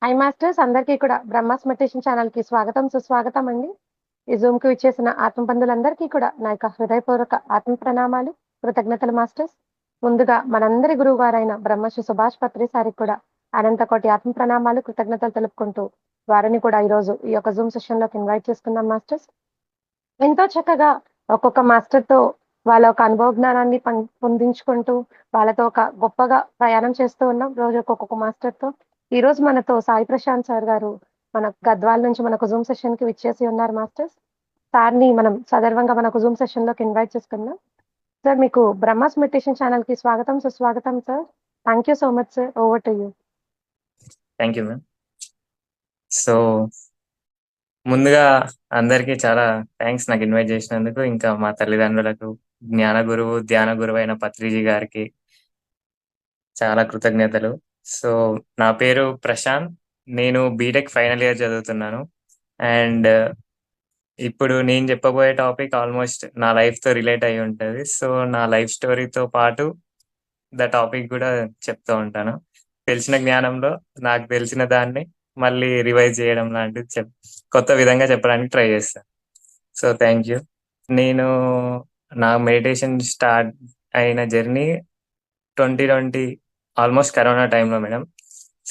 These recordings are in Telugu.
హై మాస్టర్స్ అందరికీ కూడా బ్రహ్మాస్ మెడిటేషన్ ఛానల్‌కి స్వాగతం, సుస్వాగతం అండి. ఈ జూమ్‌కి విచ్చేసిన ఆత్మబంధువులందరికీ కూడా నా యొక్క హృదయపూర్వక ఆత్మ ప్రణామాలు, కృతజ్ఞతలు మాస్టర్స్. ముందుగా మనందరి గురువుగారైన బ్రహ్మశ్రీ సుభాష్ పత్రి సారికి కూడా అనంత కోటి ఆత్మ ప్రణామాలు, కృతజ్ఞతలు తెలుపుకుంటూ వారిని కూడా ఈరోజు ఈ యొక్క జూమ్ సెషన్‌లోకి ఇన్వైట్ చేసుకుందాం మాస్టర్స్. ఎంతో చక్కగా ఒక్కొక్క మాస్టర్‌తో వాళ్ళ యొక్క అనుభవ జ్ఞానాన్ని పొందించుకుంటూ, వాళ్ళతో ఒక గొప్పగా ప్రయాణం చేస్తూ ఉన్నాం. రోజుకి ఒక్కొక్క మాస్టర్‌తో. ఈరోజు మనతో సాయి ప్రశాంత్ సార్ గారు మన గద్వాల నుంచి మనకు జూమ్ సెషన్‌కి విచ్చేసి ఉన్నారు మాస్టర్స్. సార్‌ని మనం సగర్వంగా మనకు జూమ్ సెషన్‌లోకి ఇన్వైట్ చేసుకుందాం. సార్ మీకు బ్రహ్మాస్ మెడిటేషన్ ఛానల్‌కి స్వాగతం, సుస్వాగతం sir. Thank you so much sir. Over to you. Thank you ma'am. So ముందుగా అందరికీ చాలా థ్యాంక్స్ నాకు ఇన్వైట్ చేసినందుకు. ఇంకా మా తల్లిదండ్రులకు, జ్ఞాన గురువు, ధ్యాన గురువు అయిన పత్రిజీ గారికి చాలా కృతజ్ఞతలు. సో నా పేరు ప్రశాంత్. నేను బీటెక్ ఫైనల్ ఇయర్ చదువుతున్నాను. అండ్ ఇప్పుడు నేను చెప్పబోయే టాపిక్ ఆల్మోస్ట్ నా లైఫ్‌తో రిలేట్ అయ్యి ఉంటది. సో నా లైఫ్ స్టోరీతో పాటు టాపిక్ కూడా చెప్తూ ఉంటాను. తెలిసిన జ్ఞానంలో నాకు తెలిసిన దాన్ని మళ్ళీ రివైజ్ చేయడం లాంటిది కొత్త విధంగా చెప్పడానికి ట్రై చేస్తాను. So thank you. నేను నా మెడిటేషన్ స్టార్ట్ అయిన జర్నీ 2020 ఆల్మోస్ట్ కరోనా టైంలో మేడం.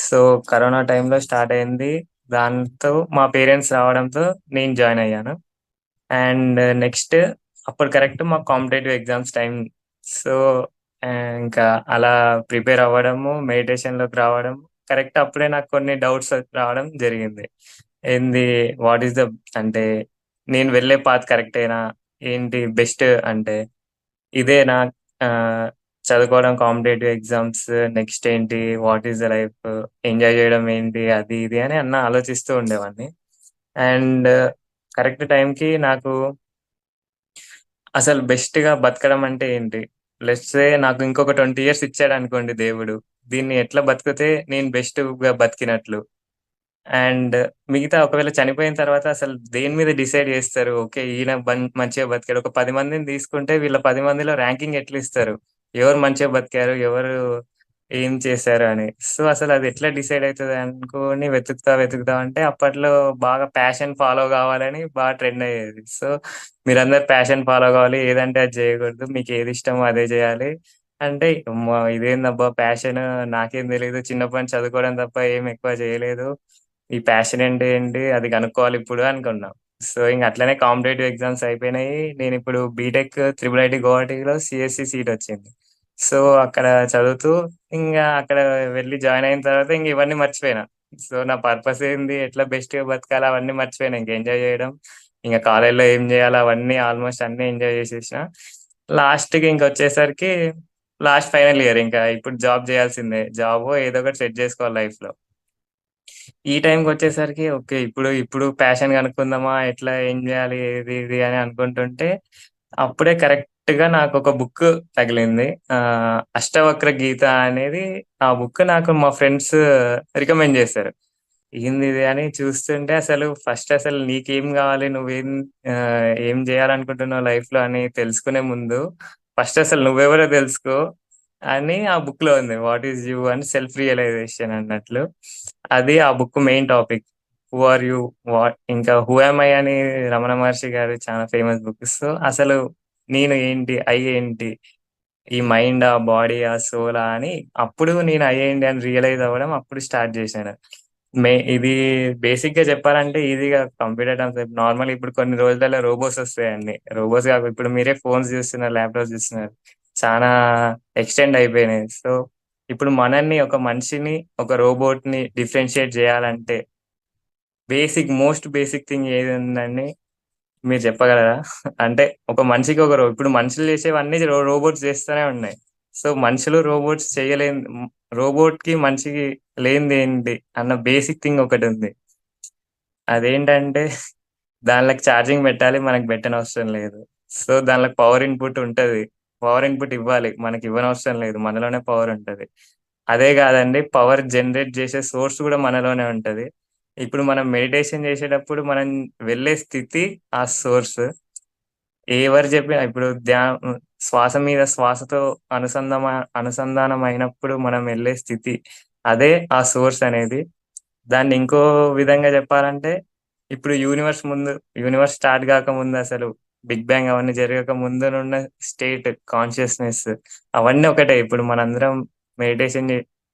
సో కరోనా టైంలో స్టార్ట్ అయింది. దాంతో మా పేరెంట్స్ రావడంతో నేను జాయిన్ అయ్యాను. అండ్ నెక్స్ట్ అప్పుడు కరెక్ట్ మాకు కాంపిటేటివ్ ఎగ్జామ్స్ టైం. సో ఇంకా అలా ప్రిపేర్ అవ్వడము, మెడిటేషన్‌లోకి రావడం, కరెక్ట్ అప్పుడే నాకు కొన్ని డౌట్స్ రావడం జరిగింది. ఏంది వాట్ ఈస్ ద అంటే నేను వెళ్ళే పాత్ కరెక్టేనా? ఏంటి బెస్ట్ అంటే ఇదేనా? ఆహ్, చదువుకోవడం, కాంపిటేటివ్ ఎగ్జామ్స్ నెక్స్ట్ ఏంటి? What is the life? Enjoy చేయడం ఏంటి? అది ఇది అని ఆలోచిస్తూ ఉండేవాడిని. అండ్ కరెక్ట్ టైంకి నాకు అసలు బెస్ట్‌గా బతకడం అంటే ఏంటి? లెట్స్ సే నాకు ఇంకొక 20 ఇయర్స్ ఇచ్చాడనుకోండి దేవుడు. దీన్ని ఎట్లా బతికితే నేను బెస్ట్‌గా బతికినట్లు. అండ్ మిగతా ఒకవేళ చనిపోయిన తర్వాత అసలు దేని మీద డిసైడ్ చేస్తారు? ఓకే. ఈయన మంచిగా బతికాడు. ఒక 10 మందిని తీసుకుంటే వీళ్ళ 10 మందిలో ర్యాంకింగ్ ఎట్లా ఇస్తారు? ఎవరు మంచిగా బతికారు? ఎవరు ఏం చేశారు అని. సో, అసలది ఎట్లా డిసైడ్ అయితది అనుకోని వెతుకుతా అంటే అప్పట్లో బాగా ప్యాషన్ ఫాలో కావాలని బాగా ట్రెండ్ అయ్యేది. సో, మీరందరూ ప్యాషన్ ఫాలో కావాలి. ఏదంటే అది చేయకూడదు. మీకేది ఇష్టమో అదే చేయాలి. అంటే అమ్మా! ఇదేందబ్బా ప్యాషన్ నాకేం తెలీదు. చిన్నప్పటి నుంచి చదువుకోవడం తప్ప ఏం ఎక్కువ చేయలేదు. ఈ ప్యాషన్ అంటే ఏంటి? అది కనుక్కోవాలిప్పుడు అనుకున్నా. సో, ఇంక అట్లనే కాంపిటేటివ్ ఎగ్జామ్స్ అయిపోయినాయి. నేనిప్పుడు బీటెక్ త్రిబుల్ ఐటీ గౌహటిలో సీఎస్‌సి సీటొచ్చింది. సో, అక్కడ చదువుతూ అక్కడ వెళ్లి జాయిన్ అయిన తర్వాత ఇంక ఇవన్నీ మర్చిపోయినా. సో, నా పర్పస్ ఏంది? ఎట్లా బెస్ట్‌గా బతకాలి? అవన్నీ మర్చిపోయినా. ఇంక ఎంజాయ్ చేయడం. ఇంక కాలేజ్‌లో ఏం చేయాలో అవన్నీ ఆల్మోస్ట్ అన్నీ ఎంజాయ్ చేసేసినా. లాస్ట్‌కి ఇంకొచ్చేసరికి లాస్ట్ ఫైనల్ ఇయర్ ఇంకా ఇప్పుడు జాబ్ చేయాల్సిందే. జాబో ఏదో ఒకటి సెట్ చేసుకోవాలి లైఫ్‌లో. ఈ టైంకొచ్చేసరికి ఓకే. ఇప్పుడు ప్యాషన్ కనుక్కుందామా? ఎట్లా ఏం జేయాలి? ఏది ఇది అని అనుకుంటుంటే, అప్పుడే కరెక్ట్‌గా నాకొక బుక్ తగిలింది. 'అష్టవక్ర గీత' అనేది ఆ బుక్ నాకు మా ఫ్రెండ్స్ రికమెండ్ జేశారు. ఏందిది అని చూస్తుంటే అసలు నీకేం గావాలి? ఏం జేయాలనుకుంటున్నావు లైఫ్‌లో అని తెలుసుకునే ముందు ఫస్ట్ అసలు నువ్వెవరో తెలుసుకో అని ఆ బుక్‌లో ఉంది. వాట్ ఈస్ యూ అని సెల్ఫ్ రియలైజేషన్ అన్నట్లు. అది ఆ book main topic. Who are you? ఇంకా 'హూ యామ్ ఐ' అని రమణ మహర్షి గారి చాలా ఫేమస్ బుక్. సో, అసలు నేను ఏంటి? ఐ ఏంటి? ఈ మైండా? బాడీయా? సోలా? అని అప్పుడు నేను ఐ ఏంటి అని రియలైజ్ అవ్వడం అప్పుడు స్టార్ట్ చేశాను. ఇది బేసిక్‌గా చెప్పాలంటే ఈజీగా కంప్యూటర్ టర్మ్స్ నార్మల్‌గా ఇప్పుడు కొన్ని రోజులలో రోబోస్ వస్తాయండి. రోబోస్ కాదు ఇప్పుడు మీరే ఫోన్స్ చూస్తున్నారు, ల్యాప్‌టాప్స్ చూస్తున్నారు. చానా ఎక్స్‌టెండ్ అయిపోయినాయి. సో, ఇప్పుడు ఒక మనిషిని, ఒక రోబోట్‌ని డిఫరెన్షియేట్ చేయాలంటే మోస్ట్ బేసిక్ థింగ్ ఏదుందండి? మీరు చెప్పగలరా? అంటే ఒక మనిషికి ఇప్పుడు మనుషులు చేసేవన్నీ రోబోట్స్ చేస్తూనే ఉన్నాయి. సో, మనుషులు, రోబోట్స్ చేయలేని రోబోట్‌కి, మనిషికి లేనిదేంటి అన్న బేసిక్ థింగ్ ఒకటుంది. అదేంటంటే దానిలోకి ఛార్జింగ్ పెట్టాలి. మనకు పెట్టనవసరం లేదు. సో, దానిలోకి పవర్ ఇన్‌పుట్ ఉంటది. పవర్ ఇన్‌పుట్ ఇవ్వాలి. మనకి ఇవ్వనవసరం లేదు. మనలోనే పవర్ ఉంటది. అదే కాదండి పవర్ జనరేట్ చేసే సోర్స్ కూడా మనలోనే ఉంటది. ఇప్పుడు మనం మెడిటేషన్ చేసేటప్పుడు మనం వెళ్ళే స్థితి ఆ సోర్స్. ఎవరు చెప్పినా ఇప్పుడు శ్వాస మీద శ్వాసతో అనుసంధానం అయినప్పుడు మనం వెళ్ళే స్థితి. అదే ఆ సోర్స్ అనేది. దాన్ని ఇంకో విధంగా చెప్పాలంటే ఇప్పుడు యూనివర్స్ స్టార్ట్ కాకముందు అసలు బిగ్ బ్యాంగ్ అవన్నీ జరగక ముందునున్న స్టేట్ కాన్షియస్నెస్ అవన్నీ ఒకటే. ఇప్పుడు మనందరం మెడిటేషన్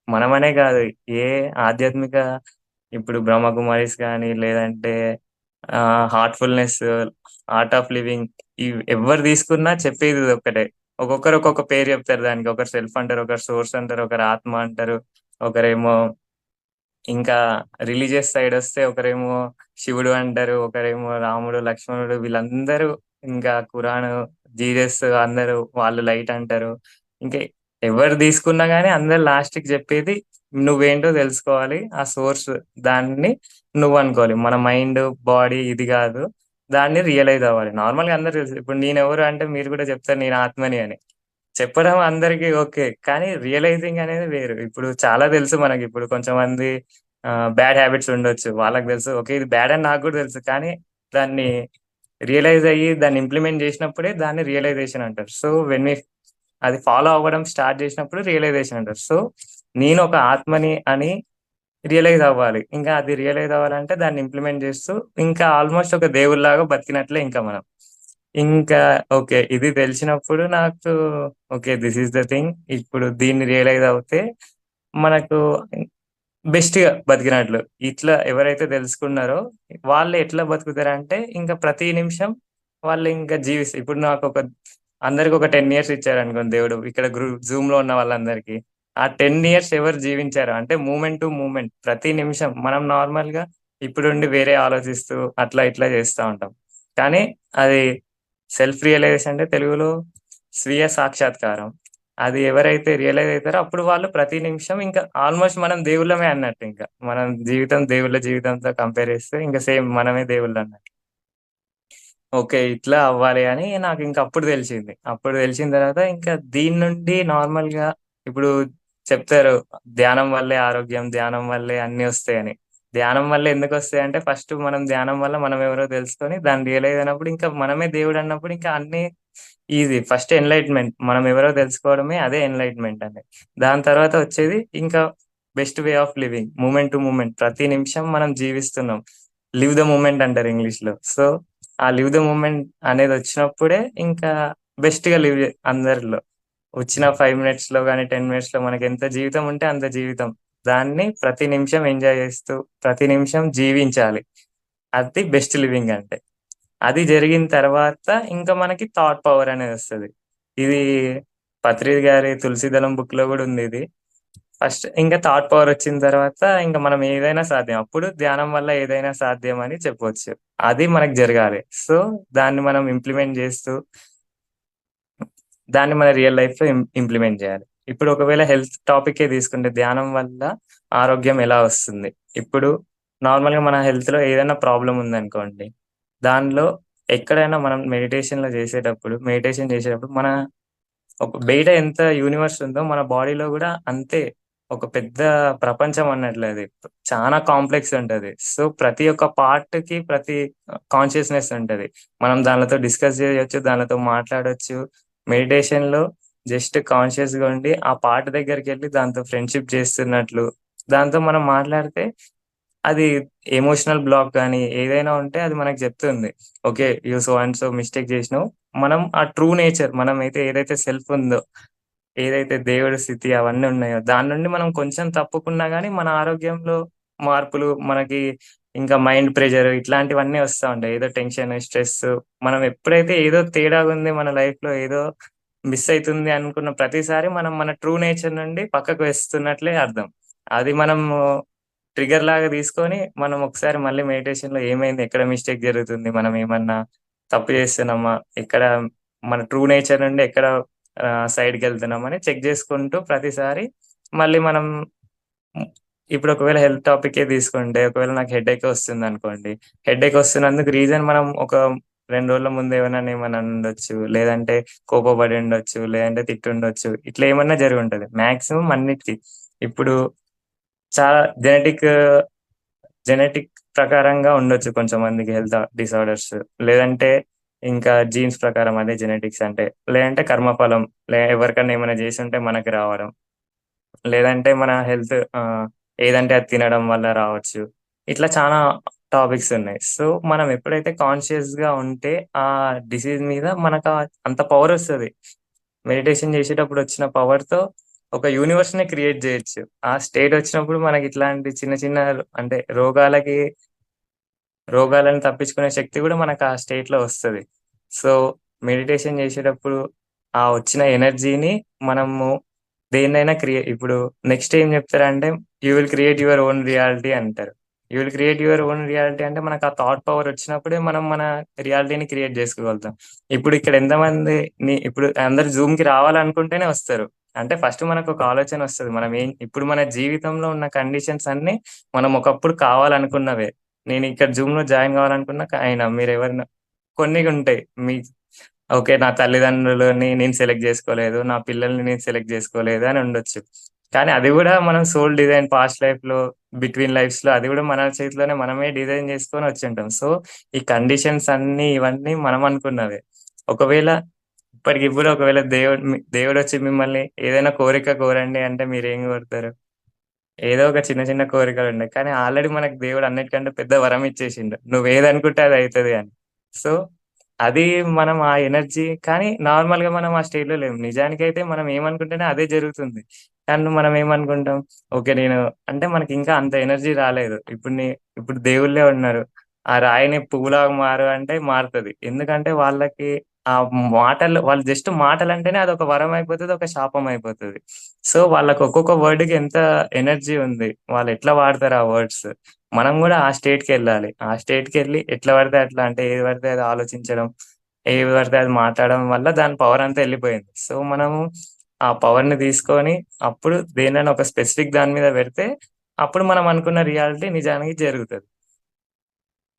మనమనే కాదు, ఏ ఆధ్యాత్మిక ఇప్పుడు బ్రహ్మకుమారిస్ కానీ లేదంటే హార్ట్ఫుల్నెస్, ఆర్ట్ ఆఫ్ లివింగ్, ఇవి ఎవరు తీసుకున్నా చెప్పేది ఇది ఒక్కటే. ఒక్కొక్కరు ఒక్కొక్క పేరు చెప్తారు దానికి. ఒకరు సెల్ఫ్ అంటారు, ఒకరు సోర్స్ అంటారు, ఒకరు ఆత్మ అంటారు, ఒకరేమో ఇంకా రిలీజియస్ సైడ్ వస్తే ఒకరేమో శివుడు అంటారు, ఒకరేమో రాముడు, లక్ష్మణుడు, వీళ్ళందరూ ఇంకా ఖురాన్, జీసస్ అందరూ వాళ్ళు లైట్ అంటారు. ఇంకా ఎవరు తీసుకున్నా గానీ అందరు లాస్ట్‌కి చెప్పేది నువ్వేంటో తెలుసుకోవాలి. ఆ సోర్స్ దాన్ని నువ్వు అనుకోవాలి. మన మైండ్, బాడీ ఇది గాదు. దాన్ని రియలైజ్ అవ్వాలి. నార్మల్‌గా అందరూ తెలుసు. ఇప్పుడు నేనెవరు అంటే మీరు కూడా చెప్తారు నేను ఆత్మని అని. చెప్పడం అందరికి ఓకే. కానీ రియలైజింగ్ అనేది వేరు. ఇప్పుడు చాలా తెలుసు మనకి. ఇప్పుడు కొంచెంమంది బ్యాడ్ హ్యాబిట్స్ ఉండొచ్చు. వాళ్ళకి తెలుసు. ఓకే. ఇది బ్యాడ్ అని నాకు గూడా తెలుసు. కానీ దాన్ని రియలైజ్ అయ్యి దాన్ని ఇంప్లిమెంట్ జేసినప్పుడే దాన్ని రియలైజేషన్ అంటారు. సో, వెన్ వి అది ఫాలో అవ్వడం స్టార్ట్ జేసినప్పుడు రియలైజేషన్ అంటారు. సో, నేనొక ఆత్మని అని రియలైజ్ అవ్వాలి. ఇంకా అది రియలైజ్ అవ్వాలంటే దాన్ని ఇంప్లిమెంట్ జేస్తూ ఇంకా ఆల్‌మోస్ట్ ఒక దేవుడిలాగా బతికినట్లే ఇంకా మనం. ఇంకా ఓకే. ఇది తెలిసినప్పుడు నాకు okay. This is the thing. ఇప్పుడు దీన్ని రియలైజ్ అవుతే మనకు బెస్ట్‌గా బతికినట్లు. ఇట్లా ఎవరైతే తెలుసుకున్నారో వాళ్ళు ఎట్లా బతుకుతారంటే ఇంకా ప్రతి నిమిషం వాళ్ళు ఇంకా ఇప్పుడు అందరికి ఒక 10 ఇయర్స్ ఇచ్చారనుకోండి దేవుడు. ఇక్కడ జూమ్‌లో ఉన్న వాళ్ళందరికీ. ఆ 10 ఇయర్స్ ఎవరు జీవించారో అంటే మూమెంట్ టు మూమెంట్ ప్రతి నిమిషం మనం నార్మల్‌గా ఇప్పుడుండి వేరే ఆలోచిస్తూ అట్లా ఇట్లా చేస్తా ఉంటాం. కానీ అది సెల్ఫ్ రియలైజేషన్ అంటే తెలుగులో స్వీయ సాక్షాత్కారం. అది ఎవరైతే రియలైజ్ అయితారో అప్పుడు వాళ్ళు ప్రతి నిమిషం ఇంకా ఆల్‌మోస్ట్ మనం దేవుళ్ళమే అన్నట్టు ఇంకా. మనం జీవితం దేవుళ్ళ జీవితంతో కంపేర్ చేస్తే ఇంక సేమ్ మనమే దేవుళ్ళన్నట్టు. ఓకే. ఇట్లా అవ్వాలి అని నాకింక అప్పుడు తెలిసింది. అప్పుడు తెలిసిన తర్వాత ఇంకా దీని నుండి నార్మల్‌గా ఇప్పుడు చెప్తారు ధ్యానం వల్లే ఆరోగ్యం, ధ్యానం వల్లే అన్నీ వస్తాయని. ధ్యానం వల్ల ఎందుకొస్తాయంటే ఫస్ట్ మనం ధ్యానం వల్ల మనం ఎవరో తెలుసుకొని దాన్ని రియలైజ్ అయినప్పుడు ఇంకా మనమే దేవుడన్నప్పుడు ఇంకా అన్నీ ఈజీ. First enlightenment. మనం ఎవరో తెలుసుకోవడమే అదే ఎన్‌లైట్‌మెంట్ అనేది. దాని తర్వాత వచ్చేది ఇంకా best way of living. Moment to moment. ప్రతి నిమిషం మనం జీవిస్తున్నాం. లివ్ ద మూమెంట్ అంటారు ఇంగ్లీష్‌లో. సో, ఆ లివ్ ద మూమెంట్ అనేదొచ్చినప్పుడే ఇంకా బెస్ట్‌గా లివ్ అందరిలో. వచ్చిన 5 మినిట్స్‌లో గాని, 10 మినిట్స్‌లో మనకెంత జీవితం ఉంటే అంత జీవితం. దాన్ని ప్రతి నిమిషం ఎంజాయ్ చేస్తూ, ప్రతి నిమిషం జీవించాలి. అది బెస్ట్ లివింగ్ అంటే. అది జరిగిన తర్వాత ఇంకా మనకి థాట్ పవర్ అనేదొస్తది. ఇది పత్రి గారి 'తులసీదళం' బుక్‌లో గూడా ఉందిది. ఫస్ట్ ఇంకా థాట్ పవర్ వచ్చిన తర్వాత ఇంక మనం ఏదైనా సాధ్యం. అప్పుడు ధ్యానం వల్ల ఏదైనా సాధ్యం అని చెప్పొచ్చు. అది మనకు జరగాలి. సో, దాన్ని మనం ఇంప్లిమెంట్ చేస్తూ దాన్ని మన రియల్ లైఫ్‌లో ఇంప్లిమెంట్ జేయాలి. ఇప్పుడు ఒకవేళ హెల్త్ టాపికే తీసుకుంటే ధ్యానం వల్ల ఆరోగ్యం ఎలా వస్తుంది? ఇప్పుడు నార్మల్‌గా మన హెల్త్‌లో ఏదైనా ప్రాబ్లమ్ ఉందనుకోండి. దానిలో ఎక్కడైనా మనం మెడిటేషన్ చేసేటప్పుడు మన బయట ఎంత యూనివర్స్ ఉందో మన బాడీలో గూడా అంతే. ఒక పెద్ద ప్రపంచం అన్నట్లే అది. చానా కాంప్లెక్స్ ఉంటది. సో, ప్రతి ఒక్క పార్ట్‌కి కాన్షియస్‌నెస్ ఉంటది. మనం దానిలతో డిస్కస్ జేయొచ్చు, దానిలతో మాట్లాడొచ్చు. మెడిటేషన్‌లో జస్ట్ కాన్షియస్‌గా ఉండి, ఆ పార్ట్ దగ్గరికెళ్ళి దాంతో ఫ్రెండ్‌షిప్ చేస్తున్నట్లు, దాంతో మనం మాట్లాడితే అది ఎమోషనల్ బ్లాక్ గాని, ఏదైనా ఉంటే అది మనకు చెప్తుంది. Okay. You so and so mistake చేసినావు. మనం ఆ ట్రూ నేచర్ మనమైతే ఏదైతే సెల్ఫ్ ఉందో, ఏదైతే దేవుడి స్థితి అవన్నీ ఉన్నాయో, దాని నుండి మనం కొంచెం తప్పుకున్నా గాని మన ఆరోగ్యంలో మార్పులు మనకి ఇంకా మైండ్ ప్రెషర్ ఇట్లాంటివన్నీ వస్తా ఉంటాయి. ఏదో టెన్షన్, స్ట్రెస్ మనం ఎప్పుడైతే ఏదో తేడాగుంది మన లైఫ్‌లో ఏదో మిస్ అయితుంది అనుకున్న ప్రతిసారి మనం మన ట్రూ నేచర్ నుండి పక్కకు వేస్తున్నట్లే అర్థం. అది మనము ట్రిగ్గర్‌లాగా తీసుకొని మనం ఒకసారి మళ్ళీ మెడిటేషన్‌లో ఏమైంది? ఎక్కడ మిస్టేక్ జరుగుతుంది? మనం ఏమన్నా తప్పు చేస్తున్నామా? ఎక్కడ మన ట్రూ నేచర్ నుండి ఎక్కడ సైడ్‌కెళ్తున్నామని చెక్ చేసుకుంటూ ప్రతిసారి మళ్ళీ మనం హ్మ్, ఇప్పుడు ఒకవేళ హెల్త్ టాపికే తీసుకుంటే ఒకవేళ నాకు హెడేక్ వస్తుందనుకోండి. హెడేక్ వస్తున్నందుకు రీజన్ మనం ఒక 2 రోజుల ముందు ఏమన్నా అనుండొచ్చు. లేదంటే కోపపడి ఉండొచ్చు. లేదంటే తిట్టుండొచ్చు. ఇట్లా ఏమన్నా జరిగుంటది. మాక్సిమం అన్నిటికి. ఇప్పుడు చాలా జెనెటిక్ ప్రకారంగా ఉండొచ్చు కొంచెంమందికి హెల్త్ డిసార్డర్స్. లేదంటే ఇంకా జీన్స్ ప్రకారం అదే జెనెటిక్స్ అంటే. లేదంటే కర్మఫలం. ఎవరికన్నా ఏమైనా జేసుంటే మనకి రావడం. లేదంటే మన హెల్త్ ఏదంటే అది తినడం వల్ల రావచ్చు. ఇట్లా చాలా టాపిక్స్ ఉన్నాయి. సో, మనం ఎప్పుడైతే కాన్షియస్‌గా ఉంటే ఆ డిసీజ్ మీద మనకు అంత పవరొస్తది. మెడిటేషన్ చేసేటప్పుడు వచ్చిన పవర్‌తో ఒక యూనివర్స్‌నే క్రియేట్ జేయొచ్చు. ఆ స్టేట్ వచ్చినప్పుడు మనకి ఇట్లాంటి చిన్న చిన్న అంటే రోగాలను తప్పించుకునే శక్తి గూడా మనకు ఆ స్టేట్‌లో వస్తది. సో, మెడిటేషన్ చేసేటప్పుడు ఆ వచ్చిన ఎనర్జీని మనము దేన్నైనా ఇప్పుడు నెక్స్ట్ ఏం చెప్తారంటే, "you will create your own reality" అంటారు. You will create your own reality అంటే మనకు ఆ థాట్ పవర్ వచ్చినప్పుడే మనం మన రియాలిటీని క్రియేట్ చేసుకోగలుగుతాం. ఇప్పుడు ఇక్కడ ఇప్పుడు అందరూ జూమ్‌కి రావాలనుకుంటేనే వస్తారు. అంటే ఫస్ట్ మనకొక ఆలోచన వస్తది. ఇప్పుడు మన జీవితంలో ఉన్న కండిషన్స్ అన్నీ మనం ఒకప్పుడు కావాలనుకున్నవే. నేనిక్కడ జూమ్‌లో జాయిన్ గావాలనుకున్నా అయినా. మీరెవరైనా కొన్నిగుంటాయి. ఓకే. నా తల్లిదండ్రులని నేను సెలెక్ట్ జేసుకోలేదు. నా పిల్లల్ని నేను సెలెక్ట్ జేసుకోలేదు అని ఉండొచ్చు. కానీ అది గూడా మనం సోల్ డిజైన్ పాస్ట్ లైఫ్‌లో, బిట్వీన్ లైఫ్స్‌లో అది గూడా మన చేతిలోనే మనమే డిజైన్ జేసుకొని వచ్చుంటాం. సో, ఈ కండిషన్స్ అన్నీ ఇవన్నీ మనం అనుకున్నవే. ఒకవేళ ఇప్పటికిప్పుడు ఒకవేళ దేవుడొచ్చి మిమ్మల్ని ఏదైనా కోరిక కోరండి అంటే మీరేం కోరుతారు? ఏదో ఒక చిన్న చిన్న కోరికలుంటాయి. కానీ ఆల్రెడీ మనకు దేవుడు అన్నిటికంటే పెద్ద వరం ఇచ్చేసిండు. నువ్వేదనుకుంటే అది అయితది అని. సో, అది మనం ఆ ఎనర్జీ కానీ నార్మల్‌గా మనం ఆ స్టేట్‌లో లేము. నిజానికైతే మనం ఏమనుకుంటేనే అదే జరుగుతుంది. కానీ మనం ఏమనుకుంటాం, ఓకే. అంటే మనకింకా అంత ఎనర్జీ రాలేదు. ఇప్పుడు దేవుళ్ళే ఉన్నారు. ఆ రాయిని పువ్వులాగా మారు అంటే మారుతది. ఎందుకంటే వాళ్ళకి ఆ వాళ్ళు జస్ట్ మాటలంటేనే అదొక వరం అయిపోతది. ఒక శాపం అయిపోతది. సో, వాళ్ళకి ఒక్కొక్క వర్డ్‌కి ఎంత ఎనర్జీ ఉంది. వాళ్ళెట్లా వాడతారు ఆ వర్డ్స్. మనం గూడా ఆ స్టేట్‌కెళ్ళాలి. ఆ స్టేట్‌కెళ్ళి ఎట్లా పడితే అట్లా అంటే ఏది పడితే అది ఆలోచించడం, ఏది పడితే అది మాట్లాడడం వల్ల దాని పవరంతా ఎళ్ళిపోయింది. సో, మనము ఆ పవర్‌ని తీసుకొని అప్పుడు దేన్నైనా ఒక స్పెసిఫిక్ దాని మీద పెడితే అప్పుడు మనం అనుకున్న రియాలిటీ నిజానికి జరుగుతది.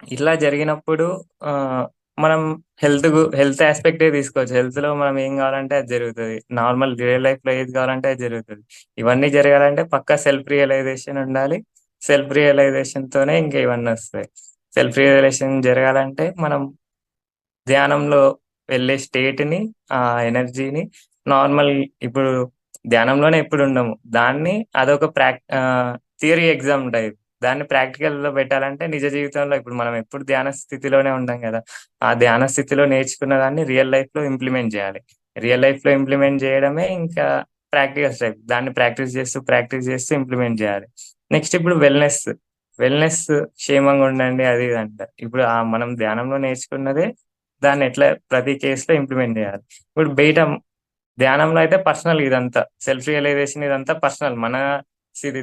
ఇట్లా జరిగినప్పుడు ఆహ్, మనం హెల్త్ యాస్పెక్టే తీసుకోవచ్చు. హెల్త్‌లో మనం ఏం కావాలంటే అది జరుగుతది. నార్మల్ రియల్ లైఫ్‌లో ఏది కావాలంటే అది జరుగుతది. ఇవన్నీ జరగాలంటే పక్కా సెల్ఫ్ రియలైజేషన్ ఉండాలి. సెల్ఫ్ రియలైజేషన్‌తోనే ఇంకా ఇవన్నొస్తాయి. సెల్ఫ్ రియలైజేషన్ జరగాలంటే మనం ధ్యానంలో వెళ్ళే స్టేట్‌ని, ఆ ఎనర్జీని నార్మల్ ఇప్పుడు ధ్యానంలోనే ఎప్పుడుండము. Theory exam type. దాన్ని ప్రాక్టికల్‌లో పెట్టాలంటే నిజ జీవితంలో ఇప్పుడు మనం ఎప్పుడు ధ్యాన స్థితిలోనే ఉంటాం గదా! ఆ ధ్యాన స్థితిలో నేర్చుకున్న దాన్ని రియల్ లైఫ్‌లో ఇంప్లిమెంట్ జేయాలి. రియల్ లైఫ్‌లో ఇంప్లిమెంట్ జేయడమే ఇంకా ప్రాక్టికల్ స్టెప్. దాన్ని ప్రాక్టీస్ జేస్తూ ఇంప్లిమెంట్ జేయాలి. నెక్స్ట్ ఇప్పుడు వెల్‌నెస్ క్షేమంగా ఉండండి అది ఇది అంటారు. ఇప్పుడు మనం ధ్యానంలో నేర్చుకున్నదే దాన్ని ఎట్లా ప్రతి కేస్‌లో ఇంప్లిమెంట్ జేయాలి. ఇప్పుడు ధ్యానంలో అయితే పర్సనల్ ఇదంతా. సెల్ఫ్ రియలైజేషన్ ఇదంతా పర్సనల్.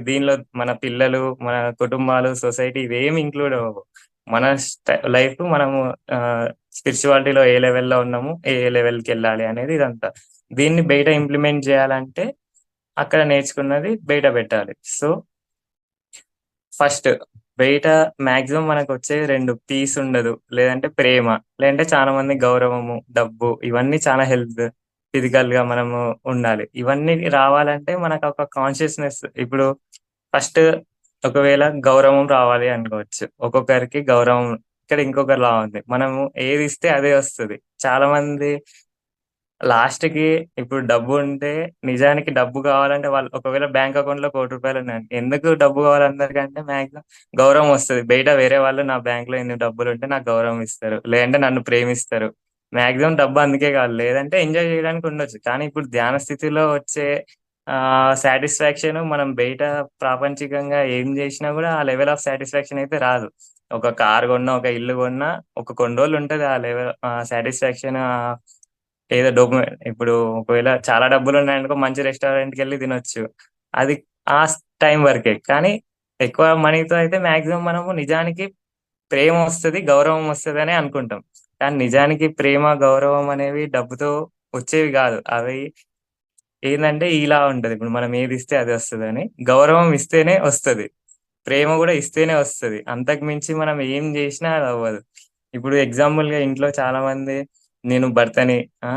దీనిలో మన పిల్లలు, మన కుటుంబాలు, సొసైటీ ఇవేమి ఇంక్లూడ్ అవ్వవు. మన లైఫ్ మనము స్పిరిచువాలిటీలో ఏ లెవెల్‌లో ఉన్నాము, ఏ లెవెల్‌కెళ్ళాలి అనేది ఇదంతా. దీన్ని బయట ఇంప్లిమెంట్ జేయాలంటే అక్కడ నేర్చుకున్నది బయట పెట్టాలి. సో ఫస్ట్ బయట మాక్సిమం మనకొచ్చేవి 2 పీస్ ఉండదు. లేదంటే ప్రేమ. లేదంటే చాలా మంది గౌరవము, డబ్బు ఇవన్నీ చాలా ఫిజికల్‌గా మనము ఉండాలి. ఇవన్నీ రావాలంటే మనకొక కాన్షియస్‌నెస్ ఇప్పుడు ఫస్ట్ ఒకవేళ గౌరవం రావాలి అనుకోవచ్చు. ఒక్కొక్కరికి గౌరవం ఇక్కడ ఇంకొక లా ఉంది. మనము ఏదిస్తే అదే వస్తది. చాలా మంది లాస్ట్‌కి ఇప్పుడు డబ్బుంటే నిజానికి డబ్బు కావాలంటే వాళ్ళు ఒకవేళ బ్యాంక్ అకౌంట్‌లో రూ. 1,00,00,000 ఉన్నాయనుకో ఎందుకు డబ్బు కావాలి అందరికంటే మాక్సిమం గౌరవం వస్తది. బయట వేరే వాళ్ళు నా బ్యాంక్‌లో ఇన్ని డబ్బులుంటే నాకు గౌరవం ఇస్తారు. లేదంటే నన్ను ప్రేమిస్తారు. మాక్సిమం డబ్బు అందుకే కావాలి. లేదంటే ఎంజాయ్ చేయడానికి ఉండొచ్చు. కానీ ఇప్పుడు ధ్యాన స్థితిలో వచ్చే సాటిస్ఫాక్షన్ మనం బయట ప్రాపంచికంగా ఏం చేసినా కూడా ఆ లెవెల్ ఆఫ్ సాటిస్ఫాక్షన్ అయితే రాదు. ఒక కార్ కొన్నా, ఒక ఇల్లు కొన్నా కొన్ని రోజులుంటది ఆ లెవెల్ సాటిస్ఫాక్షన్ ఏదో ఇప్పుడు ఒకవేళ చాలా డబ్బులున్నాయనుకో మంచి రెస్టారెంట్‌కెళ్ళి తినొచ్చు. అది టైం వరకే. కానీ ఎక్కువ మనీతో అయితే మాక్సిమం మనము నిజానికి ప్రేమ వస్తది, గౌరవం వస్తదనే అనుకుంటాం. కానీ నిజానికి ప్రేమ, గౌరవం అనేవి డబ్బుతో వచ్చేవి గాదు. అవి ఏందంటే ఇలా ఉంటది. ఇప్పుడు మనం ఏదిస్తే అది వస్తదని. గౌరవం ఇస్తేనే వస్తది. ప్రేమ గూడా ఇస్తేనే వస్తది. అంతకు మించి మనం ఏం జేసినా అదవ్వదు. ఇప్పుడు ఎగ్జాంపుల్‌గా ఇంట్లో చాలామంది నేను భర్తని ఆ!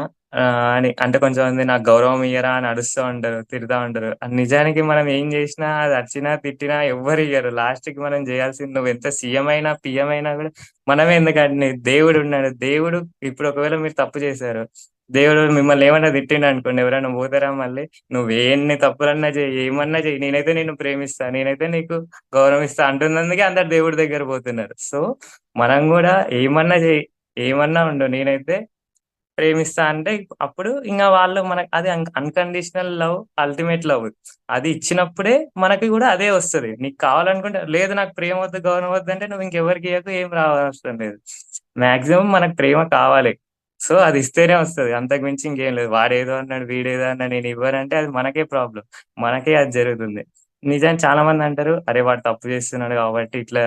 అని అంటే కొంచెంమంది నాకు గౌరవం ఇయ్యరా అని అరుస్తా ఉంటారు, తిడతా ఉంటారు. నిజానికి మనం ఏం జేసినా అది అరిచినా, తిట్టినా ఎవ్వరు ఇయ్యరు. లాస్ట్‌కి మనం జేయాల్సింది నువ్వెంత సీఎం అయినా, పీఎం అయినా గూడా మనమే ఎందుకండి దేవుడున్నాడు. దేవుడు ఇప్పుడు ఒకవేళ మీరు తప్పు చేశారు. దేవుడు మిమ్మల్ని ఏమన్నా తిట్టిండనుకోండి ఎవరైనా పోతారా మళ్ళీ? నువ్వెన్ని తప్పులన్నా చెయ్యి, ఏమన్నా చెయ్యి, నేనైతే నిన్ను ప్రేమిస్తా, నేనైతే నీకు గౌరవం ఇస్తా అంటున్నందుకే అందరు దేవుడి దగ్గర పోతున్నారు. సో, మనం గూడా ఏమన్నా చెయ్యి, ఏమన్నా ఉండు, నేనైతే ప్రేమిస్తా అంటే అప్పుడు ఇంగ వాళ్ళు మనకు అది అన్‌కండిషనల్ లవ్, అల్టిమేట్ లవ్. అది ఇచ్చినప్పుడే మనకి గూడా అదే వస్తది. నీకు కావాలనుకుంటే లేదు నాకు ప్రేమ వద్దు, గౌరవం వద్దంటే నువ్వు ఇంకెవరికి ఇయ్యకు, ఏం రావవసరం లేదు. మాక్సిమం మనకు ప్రేమ కావాలి. సో, అది ఇస్తేనే వస్తది. అంతకు మించి ఇంకేం లేదు. వాడేదో అన్నాడు, వీడేదో అన్నాడు, నేను ఇవ్వనంటే అది మనకే ప్రాబ్లమ్. మనకే అది జరుగుతుంది. నిజానికి చాలా మంది అంటారు, "అరే! వాడు తప్పు చేస్తున్నాడు కాబట్టి ఇట్లా"